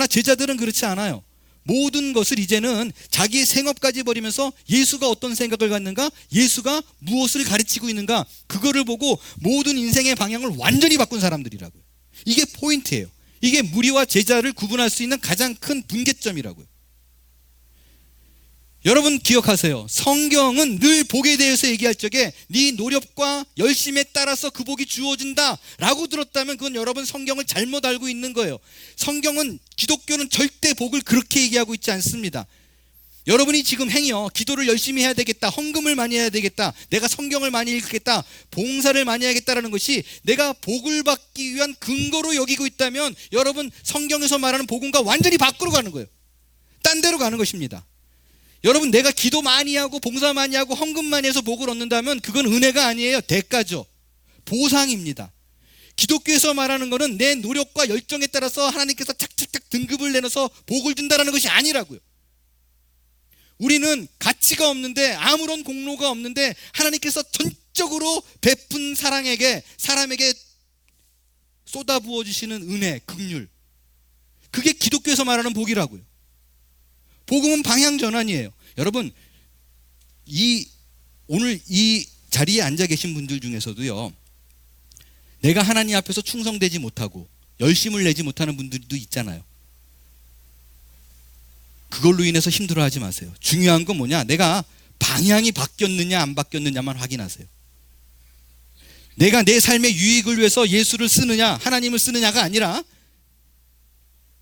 제자들은 그렇지 않아요. 모든 것을 이제는 자기의 생업까지 버리면서 예수가 어떤 생각을 갖는가, 예수가 무엇을 가르치고 있는가, 그거를 보고 모든 인생의 방향을 완전히 바꾼 사람들이라고요. 이게 포인트예요. 이게 무리와 제자를 구분할 수 있는 가장 큰 분계점이라고요. 여러분 기억하세요. 성경은 늘 복에 대해서 얘기할 적에 네 노력과 열심에 따라서 그 복이 주어진다 라고 들었다면 그건 여러분 성경을 잘못 알고 있는 거예요. 성경은, 기독교는 절대 복을 그렇게 얘기하고 있지 않습니다. 여러분이 지금 행여 기도를 열심히 해야 되겠다, 헌금을 많이 해야 되겠다, 내가 성경을 많이 읽겠다, 봉사를 많이 해야겠다라는 것이 내가 복을 받기 위한 근거로 여기고 있다면 여러분 성경에서 말하는 복음과 완전히 밖으로 가는 거예요. 딴 데로 가는 것입니다. 여러분, 내가 기도 많이 하고 봉사 많이 하고 헌금 많이 해서 복을 얻는다면 그건 은혜가 아니에요. 대가죠. 보상입니다. 기독교에서 말하는 것은 내 노력과 열정에 따라서 하나님께서 착착착 등급을 내놔서 복을 준다는 것이 아니라고요. 우리는 가치가 없는데, 아무런 공로가 없는데 하나님께서 전적으로 베푼 사랑에게, 사람에게 쏟아부어 주시는 은혜, 긍휼, 그게 기독교에서 말하는 복이라고요. 복음은 방향 전환이에요. 여러분, 오늘 이 자리에 앉아 계신 분들 중에서도요, 내가 하나님 앞에서 충성되지 못하고 열심을 내지 못하는 분들도 있잖아요. 그걸로 인해서 힘들어하지 마세요. 중요한 건 뭐냐? 내가 방향이 바뀌었느냐 안 바뀌었느냐만 확인하세요. 내가 내 삶의 유익을 위해서 예수를 쓰느냐 하나님을 쓰느냐가 아니라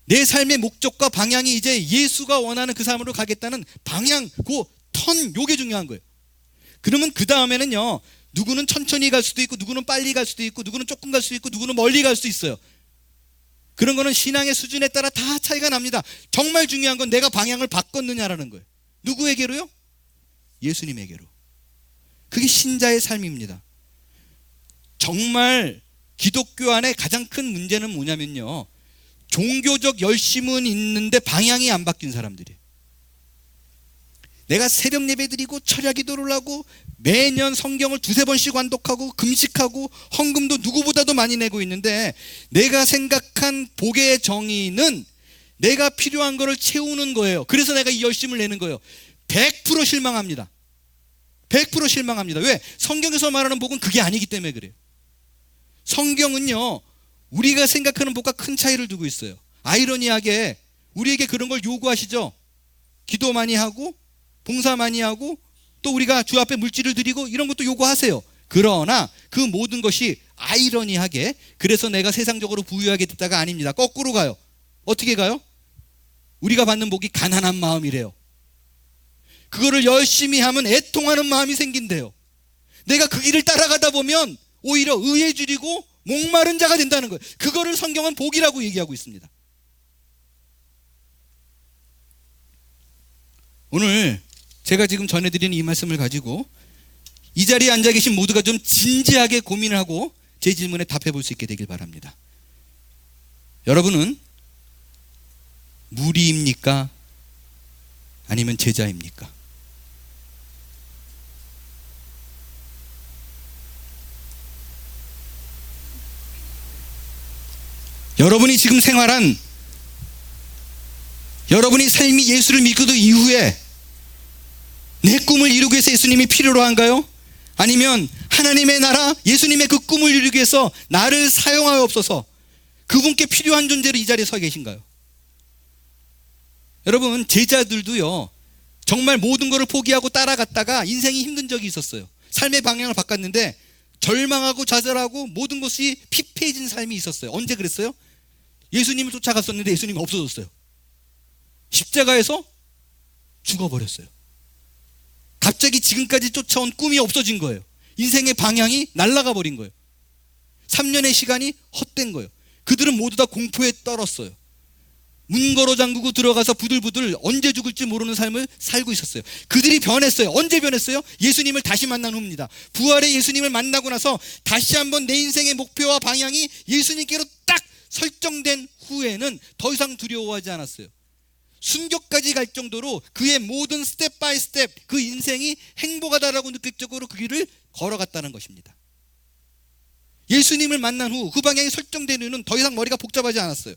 내 삶의 목적과 방향이 이제 예수가 원하는 그 삶으로 가겠다는 방향, 그 턴, 요게 중요한 거예요. 그러면 그 다음에는요, 누구는 천천히 갈 수도 있고, 누구는 빨리 갈 수도 있고, 누구는 조금 갈 수도 있고, 누구는 멀리 갈 수도 있어요. 그런 거는 신앙의 수준에 따라 다 차이가 납니다. 정말 중요한 건 내가 방향을 바꿨느냐라는 거예요. 누구에게로요? 예수님에게로. 그게 신자의 삶입니다. 정말 기독교 안에 가장 큰 문제는 뭐냐면요, 종교적 열심은 있는데 방향이 안 바뀐 사람들이에요. 내가 새벽 예배 드리고 철야 기도를 하고 매년 성경을 2-3번씩 완독하고 금식하고 헌금도 누구보다도 많이 내고 있는데, 내가 생각한 복의 정의는 내가 필요한 거를 채우는 거예요. 그래서 내가 이 열심을 내는 거예요. 100% 실망합니다. 100% 실망합니다. 왜? 성경에서 말하는 복은 그게 아니기 때문에 그래요. 성경은요, 우리가 생각하는 복과 큰 차이를 두고 있어요. 아이러니하게 우리에게 그런 걸 요구하시죠. 기도 많이 하고 봉사 많이 하고 또 우리가 주 앞에 물질을 드리고 이런 것도 요구하세요. 그러나 그 모든 것이 아이러니하게 그래서 내가 세상적으로 부유하게 됐다가 아닙니다. 거꾸로 가요. 어떻게 가요? 우리가 받는 복이 가난한 마음이래요. 그거를 열심히 하면 애통하는 마음이 생긴대요. 내가 그 길을 따라가다 보면 오히려 의에 줄이고 목마른 자가 된다는 거예요. 그거를 성경은 복이라고 얘기하고 있습니다. 오늘 제가 지금 전해드리는 이 말씀을 가지고 이 자리에 앉아 계신 모두가 좀 진지하게 고민을 하고 제 질문에 답해 볼 수 있게 되길 바랍니다. 여러분은 무리입니까? 아니면 제자입니까? 여러분이 지금 생활한, 여러분이 삶이 예수를 믿고 이후에 내 꿈을 이루기 위해서 예수님이 필요로 한가요? 아니면 하나님의 나라, 예수님의 그 꿈을 이루기 위해서 나를 사용하옵소서, 그분께 필요한 존재로 이 자리에 서 계신가요? 여러분, 제자들도요, 정말 모든 것을 포기하고 따라갔다가 인생이 힘든 적이 있었어요. 삶의 방향을 바꿨는데 절망하고 좌절하고 모든 것이 피폐해진 삶이 있었어요. 언제 그랬어요? 예수님을 쫓아갔었는데 예수님이 없어졌어요. 십자가에서 죽어버렸어요. 갑자기 지금까지 쫓아온 꿈이 없어진 거예요. 인생의 방향이 날아가 버린 거예요. 3년의 시간이 헛된 거예요. 그들은 모두 다 공포에 떨었어요. 문 걸어 잠그고 들어가서 부들부들 언제 죽을지 모르는 삶을 살고 있었어요. 그들이 변했어요. 언제 변했어요? 예수님을 다시 만난 후입니다. 부활의 예수님을 만나고 나서 다시 한번 내 인생의 목표와 방향이 예수님께로 딱 설정된 후에는 더 이상 두려워하지 않았어요. 순교까지 갈 정도로 그의 모든 스텝 바이 스텝, 그 인생이 행복하다라고 느낄 정도로 그 길을 걸어갔다는 것입니다. 예수님을 만난 후 그 방향이 설정된 후는 더 이상 머리가 복잡하지 않았어요.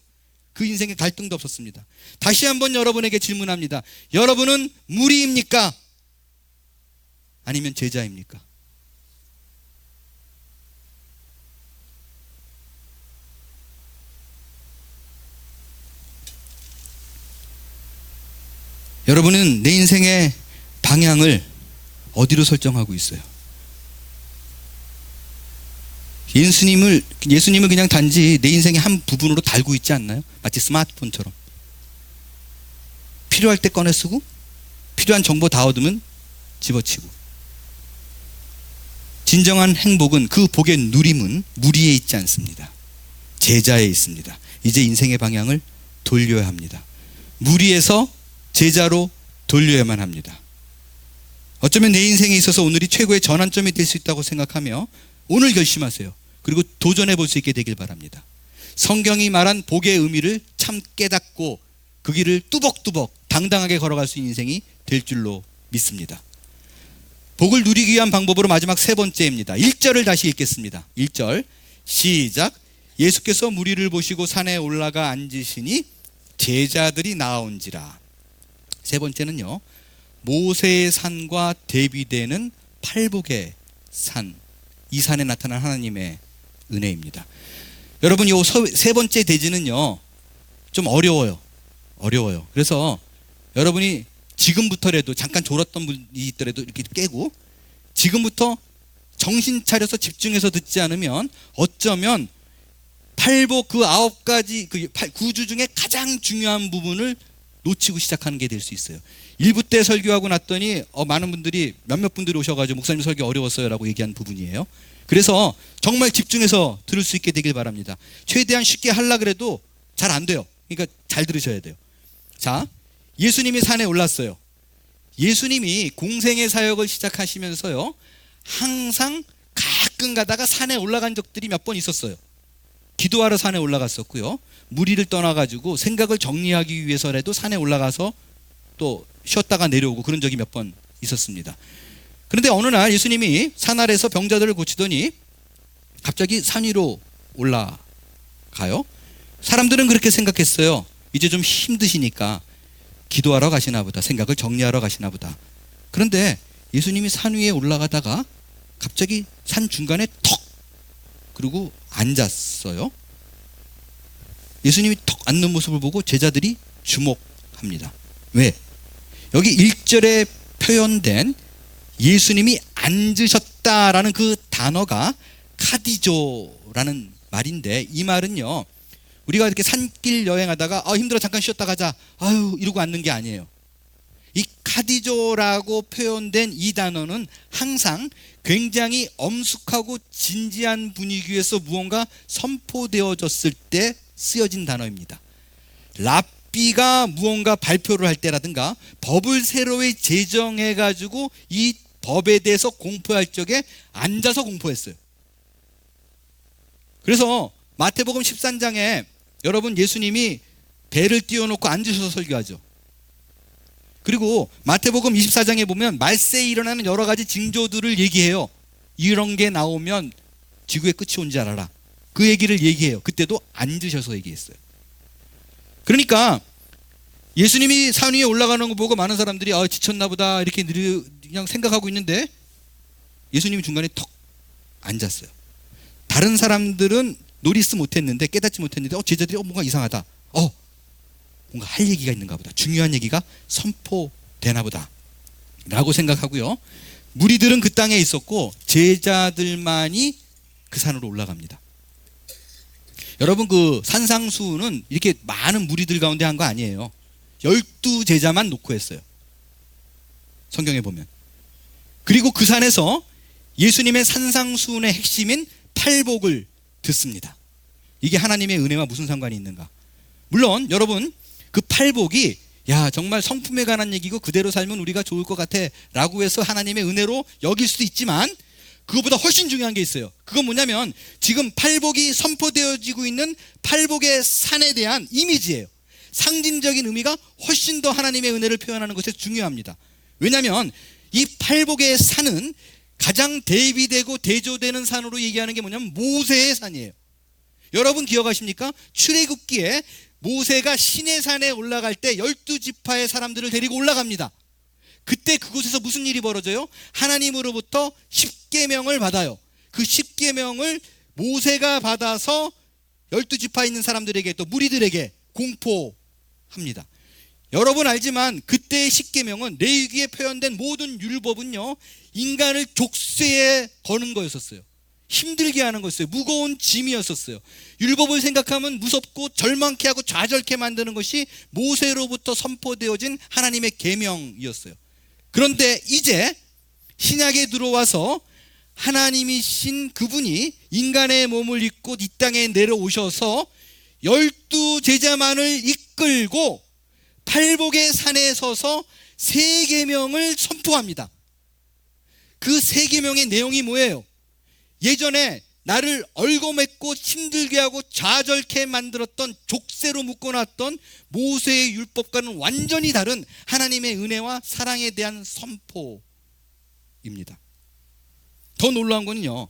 그 인생에 갈등도 없었습니다. 다시 한번 여러분에게 질문합니다. 여러분은 무리입니까? 아니면 제자입니까? 여러분은 내 인생의 방향을 어디로 설정하고 있어요? 예수님을 그냥 단지 내 인생의 한 부분으로 달고 있지 않나요? 마치 스마트폰처럼. 필요할 때 꺼내 쓰고 필요한 정보 다 얻으면 집어치고. 진정한 행복은, 그 복의 누림은 무리에 있지 않습니다. 제자에 있습니다. 이제 인생의 방향을 돌려야 합니다. 무리에서 제자로 돌려야만 합니다. 어쩌면 내 인생에 있어서 오늘이 최고의 전환점이 될 수 있다고 생각하며 오늘 결심하세요. 그리고 도전해 볼 수 있게 되길 바랍니다. 성경이 말한 복의 의미를 참 깨닫고 그 길을 뚜벅뚜벅 당당하게 걸어갈 수 있는 인생이 될 줄로 믿습니다. 복을 누리기 위한 방법으로 마지막 세 번째입니다. 1절을 다시 읽겠습니다. 1절 시작. 예수께서 무리를 보시고 산에 올라가 앉으시니 제자들이 나아온지라. 세 번째는요, 모세의 산과 대비되는 팔복의 산, 이 산에 나타난 하나님의 은혜입니다. 여러분, 이 세 번째 대지는요 좀 어려워요. 그래서 여러분이 지금부터라도, 잠깐 졸았던 분이 있더라도 이렇게 깨고 지금부터 정신 차려서 집중해서 듣지 않으면 어쩌면 팔복 그 9가지 그 구주 중에 가장 중요한 부분을 놓치고 시작하는 게 될 수 있어요. 1부 때 설교하고 났더니 많은 분들이, 몇몇 분들이 오셔가지고 목사님 설교 어려웠어요 라고 얘기한 부분이에요. 그래서 정말 집중해서 들을 수 있게 되길 바랍니다. 최대한 쉽게 하려고 그래도 잘 안 돼요. 그러니까 잘 들으셔야 돼요. 자, 예수님이 산에 올랐어요. 예수님이 공생의 사역을 시작하시면서요, 항상 가끔 가다가 산에 올라간 적들이 몇 번 있었어요. 기도하러 산에 올라갔었고요, 무리를 떠나가지고 생각을 정리하기 위해서라도 산에 올라가서 또 쉬었다가 내려오고 그런 적이 몇 번 있었습니다. 그런데 어느 날 예수님이 산 아래에서 병자들을 고치더니 갑자기 산 위로 올라가요. 사람들은 그렇게 생각했어요. 이제 좀 힘드시니까 기도하러 가시나 보다, 생각을 정리하러 가시나 보다. 그런데 예수님이 산 위에 올라가다가 갑자기 산 중간에 턱 그리고 앉았어요. 예수님이 턱 앉는 모습을 보고 제자들이 주목합니다. 왜? 여기 1절에 표현된 예수님이 앉으셨다라는 그 단어가 카디조라는 말인데, 이 말은요, 우리가 이렇게 산길 여행하다가 힘들어 잠깐 쉬었다 가자 이러고 앉는 게 아니에요. 이 카디조라고 표현된 이 단어는 항상 굉장히 엄숙하고 진지한 분위기에서 무언가 선포되어졌을 때 쓰여진 단어입니다. 랍비가 무언가 발표를 할 때라든가 법을 새로 제정해가지고 이 법에 대해서 공포할 적에 앉아서 공포했어요. 그래서 마태복음 13장에 여러분, 예수님이 배를 띄워놓고 앉으셔서 설교하죠. 그리고 마태복음 24장에 보면 말세에 일어나는 여러 가지 징조들을 얘기해요. 이런 게 나오면 지구의 끝이 온 줄 알아라. 그 얘기를 얘기해요. 그때도 앉으셔서 얘기했어요. 그러니까 예수님이 산 위에 올라가는 거 보고 많은 사람들이 지쳤나 보다 이렇게 그냥 생각하고 있는데 예수님이 중간에 턱 앉았어요. 다른 사람들은 노리스 못했는데, 깨닫지 못했는데 제자들이 뭔가 이상하다. 뭔가 할 얘기가 있는가 보다, 중요한 얘기가 선포되나 보다 라고 생각하고요. 무리들은 그 땅에 있었고 제자들만이 그 산으로 올라갑니다. 여러분, 그 산상수훈은 이렇게 많은 무리들 가운데 한 거 아니에요. 12제자만 놓고 했어요, 성경에 보면. 그리고 그 산에서 예수님의 산상수훈의 핵심인 팔복을 듣습니다. 이게 하나님의 은혜와 무슨 상관이 있는가? 물론 여러분, 그 팔복이 야 정말 성품에 관한 얘기고 그대로 살면 우리가 좋을 것 같아 라고 해서 하나님의 은혜로 여길 수도 있지만, 그것보다 훨씬 중요한 게 있어요. 그건 뭐냐면 지금 팔복이 선포되어지고 있는 팔복의 산에 대한 이미지예요. 상징적인 의미가 훨씬 더 하나님의 은혜를 표현하는 것에 중요합니다. 왜냐하면 이 팔복의 산은 가장 대비되고 대조되는 산으로 얘기하는 게 뭐냐면 모세의 산이에요. 여러분 기억하십니까? 출애굽기에 모세가 시내산에 올라갈 때 12지파의 사람들을 데리고 올라갑니다. 그때 그곳에서 무슨 일이 벌어져요? 하나님으로부터 십계명을 받아요. 그 십계명을 모세가 받아서 12지파에 있는 사람들에게, 또 무리들에게 공포합니다. 여러분 알지만 그때의 십계명은, 레위기에 표현된 모든 율법은요, 인간을 족쇄에 거는 거였었어요. 힘들게 하는 거였어요. 무거운 짐이었었어요. 율법을 생각하면 무섭고 절망케 하고 좌절케 만드는 것이 모세로부터 선포되어진 하나님의 계명이었어요. 그런데 이제 신약에 들어와서 하나님이신 그분이 인간의 몸을 입고 이 땅에 내려오셔서 12제자만을 이끌고 팔복의 산에 서서 세 계명을 선포합니다. 그 세 계명의 내용이 뭐예요? 예전에 나를 얽어맸고 힘들게 하고 좌절케 만들었던, 족쇄로 묶어놨던 모세의 율법과는 완전히 다른 하나님의 은혜와 사랑에 대한 선포입니다. 더 놀라운 거는요,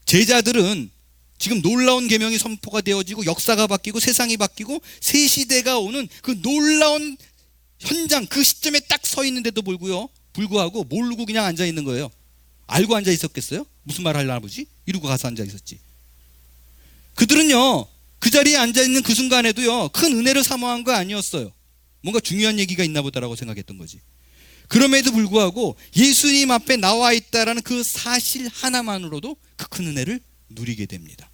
제자들은 지금 놀라운 계명이 선포가 되어지고 역사가 바뀌고 세상이 바뀌고 새 시대가 오는 그 놀라운 현장, 그 시점에 딱 서 있는데도 불구하고 모르고 그냥 앉아 있는 거예요. 알고 앉아 있었겠어요? 무슨 말 하려나 보지? 이러고 가서 앉아 있었지. 그들은요, 그 자리에 앉아 있는 그 순간에도요, 큰 은혜를 사모한 거 아니었어요. 뭔가 중요한 얘기가 있나 보다라고 생각했던 거지. 그럼에도 불구하고 예수님 앞에 나와 있다라는 그 사실 하나만으로도 그 큰 은혜를 누리게 됩니다.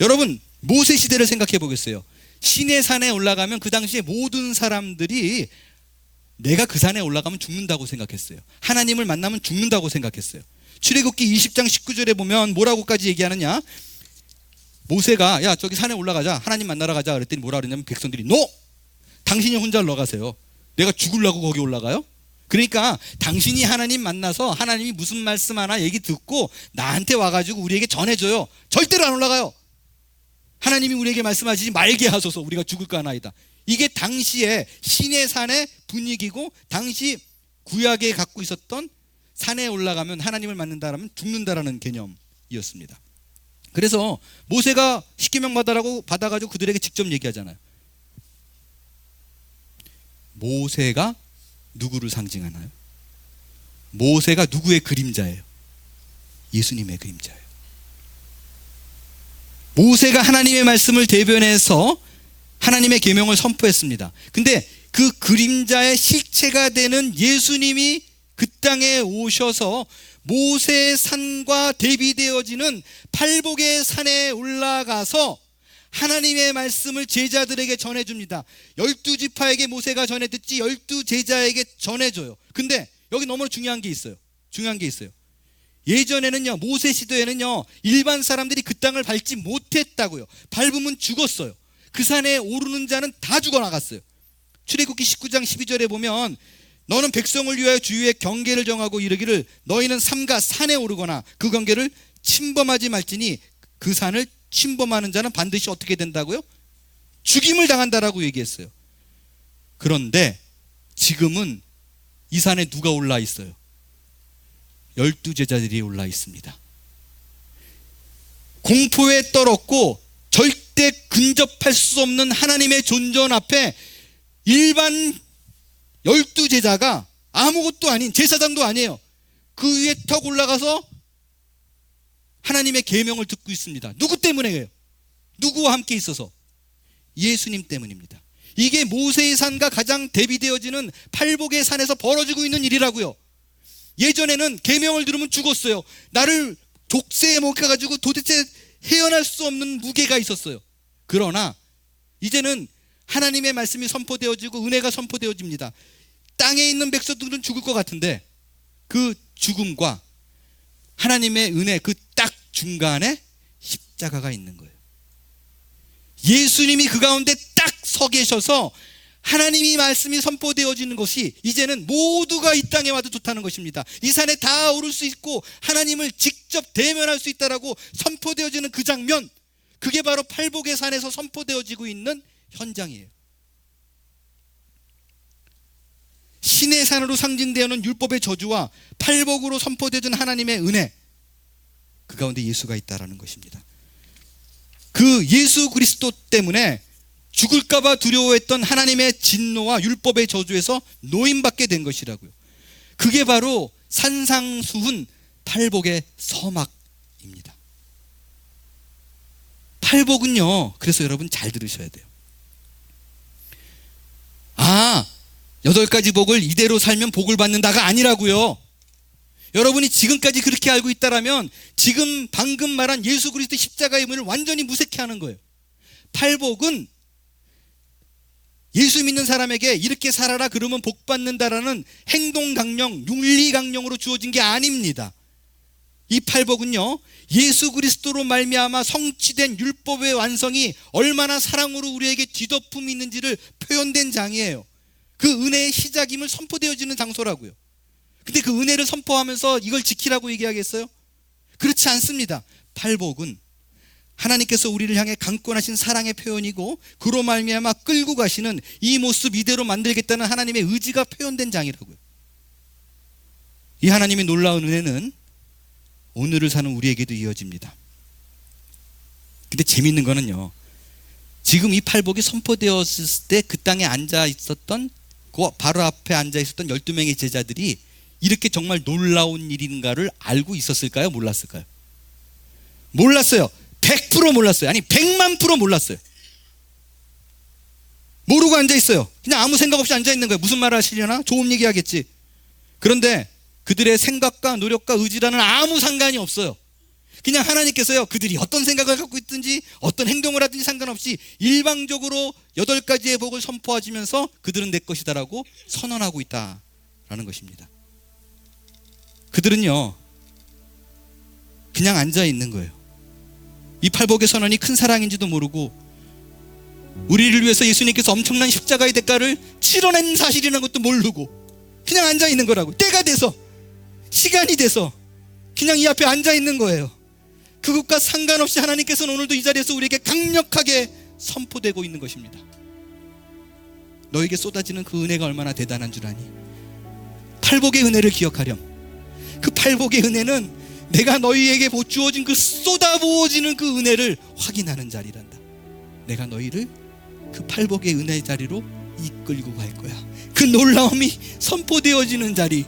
여러분, 모세 시대를 생각해 보겠어요. 시내산에 올라가면 그 당시에 모든 사람들이 내가 그 산에 올라가면 죽는다고 생각했어요. 하나님을 만나면 죽는다고 생각했어요. 출애굽기 20장 19절에 보면 뭐라고까지 얘기하느냐, 모세가 야 저기 산에 올라가자, 하나님 만나러 가자 그랬더니 뭐라 그러냐면 백성들이 노! 당신이 혼자 올라가세요. 내가 죽으려고 거기 올라가요? 그러니까 당신이 하나님 만나서 하나님이 무슨 말씀하나 얘기 듣고 나한테 와가지고 우리에게 전해줘요. 절대로 안 올라가요. 하나님이 우리에게 말씀하시지 말게 하소서, 우리가 죽을까 하나이다. 이게 당시에 시내산의 분위기고, 당시 구약에 갖고 있었던 산에 올라가면 하나님을 만난다라면 죽는다라는 개념이었습니다. 그래서 모세가 십계명 받아가지고 그들에게 직접 얘기하잖아요. 모세가 누구를 상징하나요? 모세가 누구의 그림자예요? 예수님의 그림자예요. 모세가 하나님의 말씀을 대변해서 하나님의 계명을 선포했습니다. 근데 그 그림자의 실체가 되는 예수님이 그 땅에 오셔서 모세의 산과 대비되어지는 팔복의 산에 올라가서 하나님의 말씀을 제자들에게 전해줍니다. 12지파에게 모세가 전해듣지 12제자에게 전해줘요. 근데 여기 너무 중요한 게 있어요. 예전에는요, 모세 시대에는요, 일반 사람들이 그 땅을 밟지 못했다고요. 밟으면 죽었어요. 그 산에 오르는 자는 다 죽어나갔어요. 출애굽기 19장 12절에 보면 너는 백성을 위하여 주위에 경계를 정하고 이르기를 너희는 삼가 산에 오르거나 그 경계를 침범하지 말지니 그 산을 침범하는 자는 반드시 어떻게 된다고요? 죽임을 당한다라고 얘기했어요. 그런데 지금은 이 산에 누가 올라 있어요? 12제자들이 올라 있습니다. 공포에 떨었고 절대 근접할 수 없는 하나님의 존전 앞에 일반 12제자가 아무것도 아닌 제사장도 아니에요. 그 위에 턱 올라가서 하나님의 계명을 듣고 있습니다. 누구 때문에요? 누구와 함께 있어서? 예수님 때문입니다. 이게 모세의 산과 가장 대비되어지는 팔복의 산에서 벌어지고 있는 일이라고요. 예전에는 계명을 들으면 죽었어요. 나를 족쇄에 묶여가지고 도대체 헤어날 수 없는 무게가 있었어요. 그러나 이제는 하나님의 말씀이 선포되어지고 은혜가 선포되어집니다. 땅에 있는 백성들은 죽을 것 같은데 그 죽음과 하나님의 은혜 그 딱 중간에 십자가가 있는 거예요. 예수님이 그 가운데 딱 서 계셔서 하나님이 말씀이 선포되어지는 것이 이제는 모두가 이 땅에 와도 좋다는 것입니다. 이 산에 다 오를 수 있고 하나님을 직접 대면할 수 있다라고 선포되어지는 그 장면, 그게 바로 팔복의 산에서 선포되어지고 있는 현장이에요. 신의 산으로 상징되어는 율법의 저주와 팔복으로 선포되어진 하나님의 은혜, 그 가운데 예수가 있다라는 것입니다. 그 예수 그리스도 때문에 죽을까봐 두려워했던 하나님의 진노와 율법의 저주에서 노임받게 된 것이라고요. 그게 바로 산상수훈 팔복의 서막입니다. 팔복은요, 그래서 여러분 잘 들으셔야 돼요. 8가지 복을 이대로 살면 복을 받는다가 아니라고요. 여러분이 지금까지 그렇게 알고 있다라면 지금 방금 말한 예수 그리스도 십자가의 의미를 완전히 무색해 하는 거예요. 팔복은 예수 믿는 사람에게 이렇게 살아라 그러면 복 받는다라는 행동 강령, 윤리 강령으로 주어진 게 아닙니다. 이 팔복은요, 예수 그리스도로 말미암아 성취된 율법의 완성이 얼마나 사랑으로 우리에게 뒤덮음이 있는지를 표현된 장이에요. 그 은혜의 시작임을 선포되어지는 장소라고요. 근데 그 은혜를 선포하면서 이걸 지키라고 얘기하겠어요? 그렇지 않습니다. 팔복은 하나님께서 우리를 향해 강권하신 사랑의 표현이고 그로 말미암아 끌고 가시는 이 모습 이대로 만들겠다는 하나님의 의지가 표현된 장이라고요. 이 하나님의 놀라운 은혜는 오늘을 사는 우리에게도 이어집니다. 근데 재밌는 거는요, 지금 이 팔복이 선포되었을 때 그 땅에 앉아 있었던, 그 바로 앞에 앉아 있었던 12명의 제자들이 이렇게 정말 놀라운 일인가를 알고 있었을까요? 몰랐을까요? 몰랐어요. 100% 몰랐어요. 아니 100만% 몰랐어요. 모르고 앉아 있어요. 그냥 아무 생각 없이 앉아 있는 거예요. 무슨 말을 하시려나? 좋은 얘기 하겠지. 그런데 그들의 생각과 노력과 의지라는 아무 상관이 없어요. 그냥 하나님께서요, 그들이 어떤 생각을 갖고 있든지 어떤 행동을 하든지 상관없이 일방적으로 8가지의 복을 선포하시면서 그들은 내 것이다라고 선언하고 있다라는 것입니다. 그들은요, 그냥 앉아 있는 거예요. 이 팔복의 선언이 큰 사랑인지도 모르고 우리를 위해서 예수님께서 엄청난 십자가의 대가를 치러낸 사실이라는 것도 모르고 그냥 앉아 있는 거라고. 때가 돼서, 시간이 돼서 그냥 이 앞에 앉아 있는 거예요. 그것과 상관없이 하나님께서는 오늘도 이 자리에서 우리에게 강력하게 선포되고 있는 것입니다. 너에게 쏟아지는 그 은혜가 얼마나 대단한 줄 아니? 팔복의 은혜를 기억하렴. 그 팔복의 은혜는 내가 너희에게 주어진 그 쏟아부어지는 그 은혜를 확인하는 자리란다. 내가 너희를 그 팔복의 은혜의 자리로 이끌고 갈 거야. 그 놀라움이 선포되어지는 자리,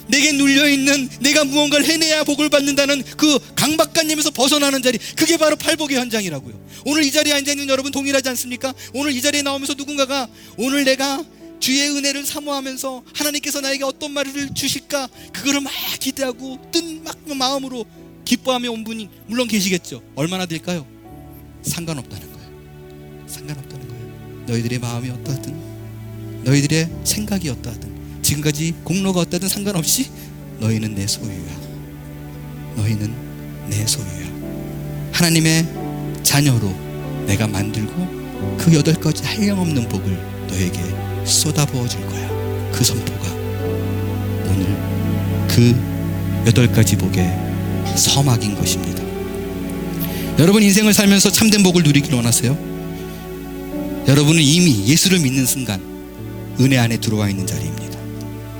내게 눌려있는 내가 무언가를 해내야 복을 받는다는 그 강박관념에서 벗어나는 자리, 그게 바로 팔복의 현장이라고요. 오늘 이 자리에 앉아있는 여러분 동일하지 않습니까? 오늘 이 자리에 나오면서 누군가가 오늘 내가 주의 은혜를 사모하면서 하나님께서 나에게 어떤 말을 주실까, 그거를 막 기대하고 뜬 마음으로 기뻐하며 온 분이 물론 계시겠죠. 얼마나 될까요? 상관없다는 거예요. 상관없다는 거예요. 너희들의 마음이 어떠하든, 너희들의 생각이 어떠하든, 지금까지 공로가 어떠하든 상관없이 너희는 내 소유야. 너희는 내 소유야. 하나님의 자녀로 내가 만들고 그 8가지 한량없는 복을 너에게 쏟아부어 줄 거야. 그 선포가 오늘 그 8가지 복의 서막인 것입니다. 여러분 인생을 살면서 참된 복을 누리기를 원하세요? 여러분은 이미 예수를 믿는 순간 은혜 안에 들어와 있는 자리입니다.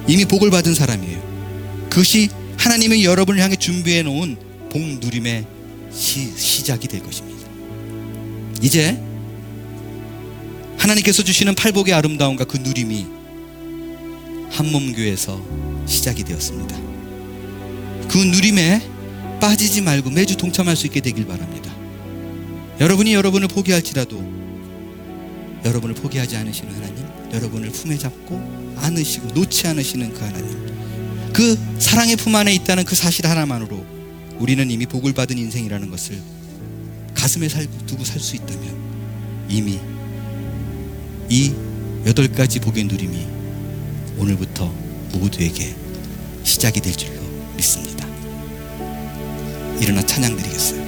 이미 복을 받은 사람이에요. 그것이 하나님이 여러분을 향해 준비해 놓은 복 누림의 시작이 될 것입니다. 이제 하나님께서 주시는 팔복의 아름다움과 그 누림이 한몸교회에서 시작이 되었습니다. 그 누림에 빠지지 말고 매주 동참할 수 있게 되길 바랍니다. 여러분이 여러분을 포기할지라도 여러분을 포기하지 않으시는 하나님, 여러분을 품에 잡고 안으시고 놓지 않으시는 그 하나님, 그 사랑의 품 안에 있다는 그 사실 하나만으로 우리는 이미 복을 받은 인생이라는 것을 가슴에 두고 살 수 있다면 이미 이 8가지 복의 누림이 오늘부터 모두에게 시작이 될 줄로 믿습니다. 일어나 찬양 드리겠어요.